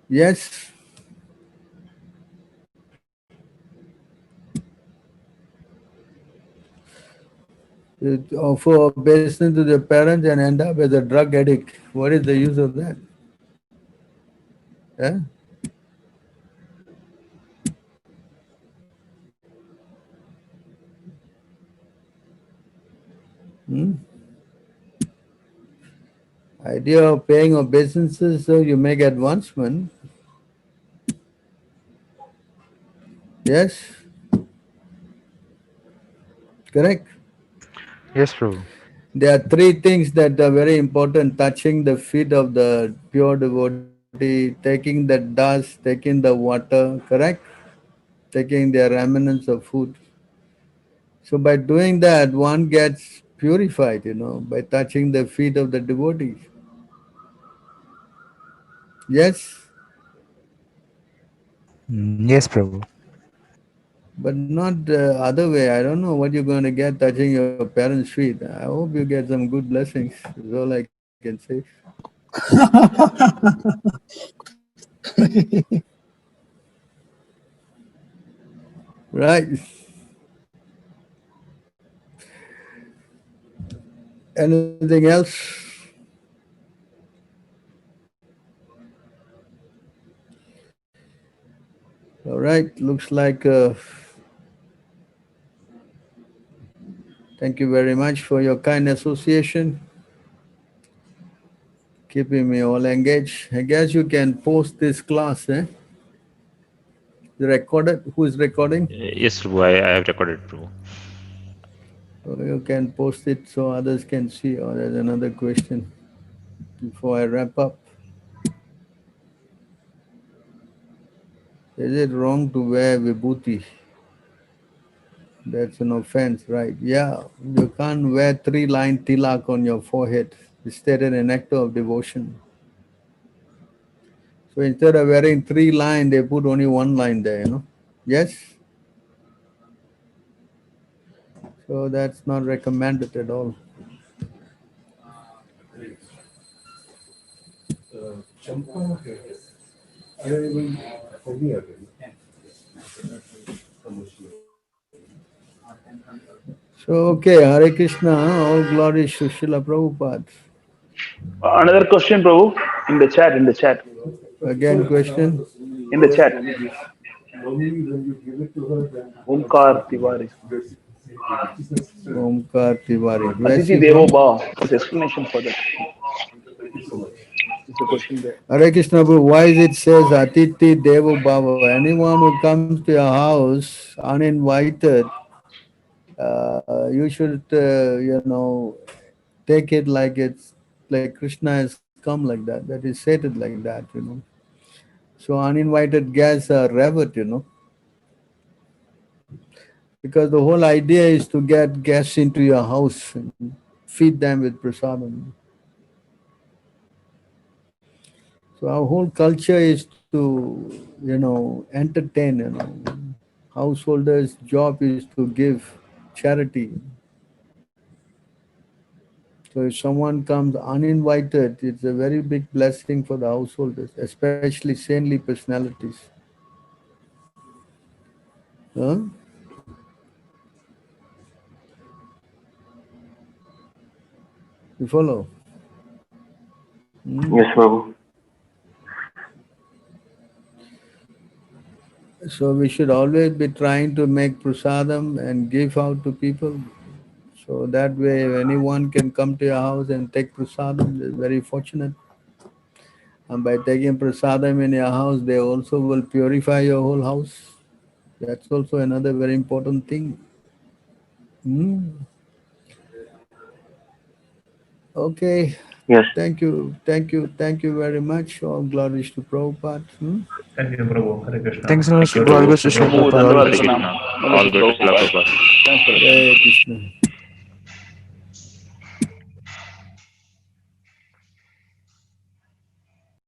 Yes. You offer obeisance to the parents and end up as a drug addict. What is the use of that? Yeah? Hmm? Idea of paying obeisances so you make advancement. Yes? Correct? Yes, Prabhu. There are three things that are very important: touching the feet of the pure devotee, taking the dust, taking the water, correct? Taking their remnants of food. So by doing that, one gets purified, by touching the feet of the devotees. Yes, Yes, Prabhu. but not the other way. I don't know what you're going to get touching your parents' feet. I hope you get some good blessings. That's all I can say. Right. Anything else? All right. Looks like. Thank you very much for your kind association, keeping me all engaged. I guess you can post this class, eh? The recorded. Who is recording? Yes, Prabhu, I have recorded, Prabhu. So you can post it so others can see. Or there's another question before I wrap up. Is it wrong to wear vibhuti? That's an offense, right? Yeah, you can't wear 3-line tilak on your forehead. It's stated an act of devotion. So instead of wearing 3 line, they put only 1 line there, Yes? So that's not recommended at all. So, okay, Hare Krishna, all glories to Srila Prabhupada. Another question, Prabhu, in the chat, Again, question. in the chat. Omkar Tiwari. Omkar Tiwari. Where's Atiti he Devo from? Bhava. What's the explanation for that? It's a question there. Hare Krishna Prabhu, why is it says Atiti Devo Bhava? Anyone who comes to your house uninvited, you should, take it like it's like Krishna has come like that. That is said like that. So uninvited guests are revered. Because the whole idea is to get guests into your house and feed them with prasadam. So our whole culture is to, entertain. Householders' job is to give charity. So if someone comes uninvited, it's a very big blessing for the householders, especially saintly personalities. Huh? You follow? Yes, Prabhu. So we should always be trying to make prasadam and give out to people. So that way, if anyone can come to your house and take prasadam, they're very fortunate. And by taking prasadam in your house, they also will purify your whole house. That's also another very important thing. Hmm. Okay. Yes. Thank you very much. All glories to Prabhupada. Thank you, Prabhu. Hare Krishna. Thanks so much. Thank you, All Prabhu. goes to Srila Prabhu, Prabhupada. All Dandavad goes to- Pranam. All good. Prabhupada. Thanks for Hare Krishna.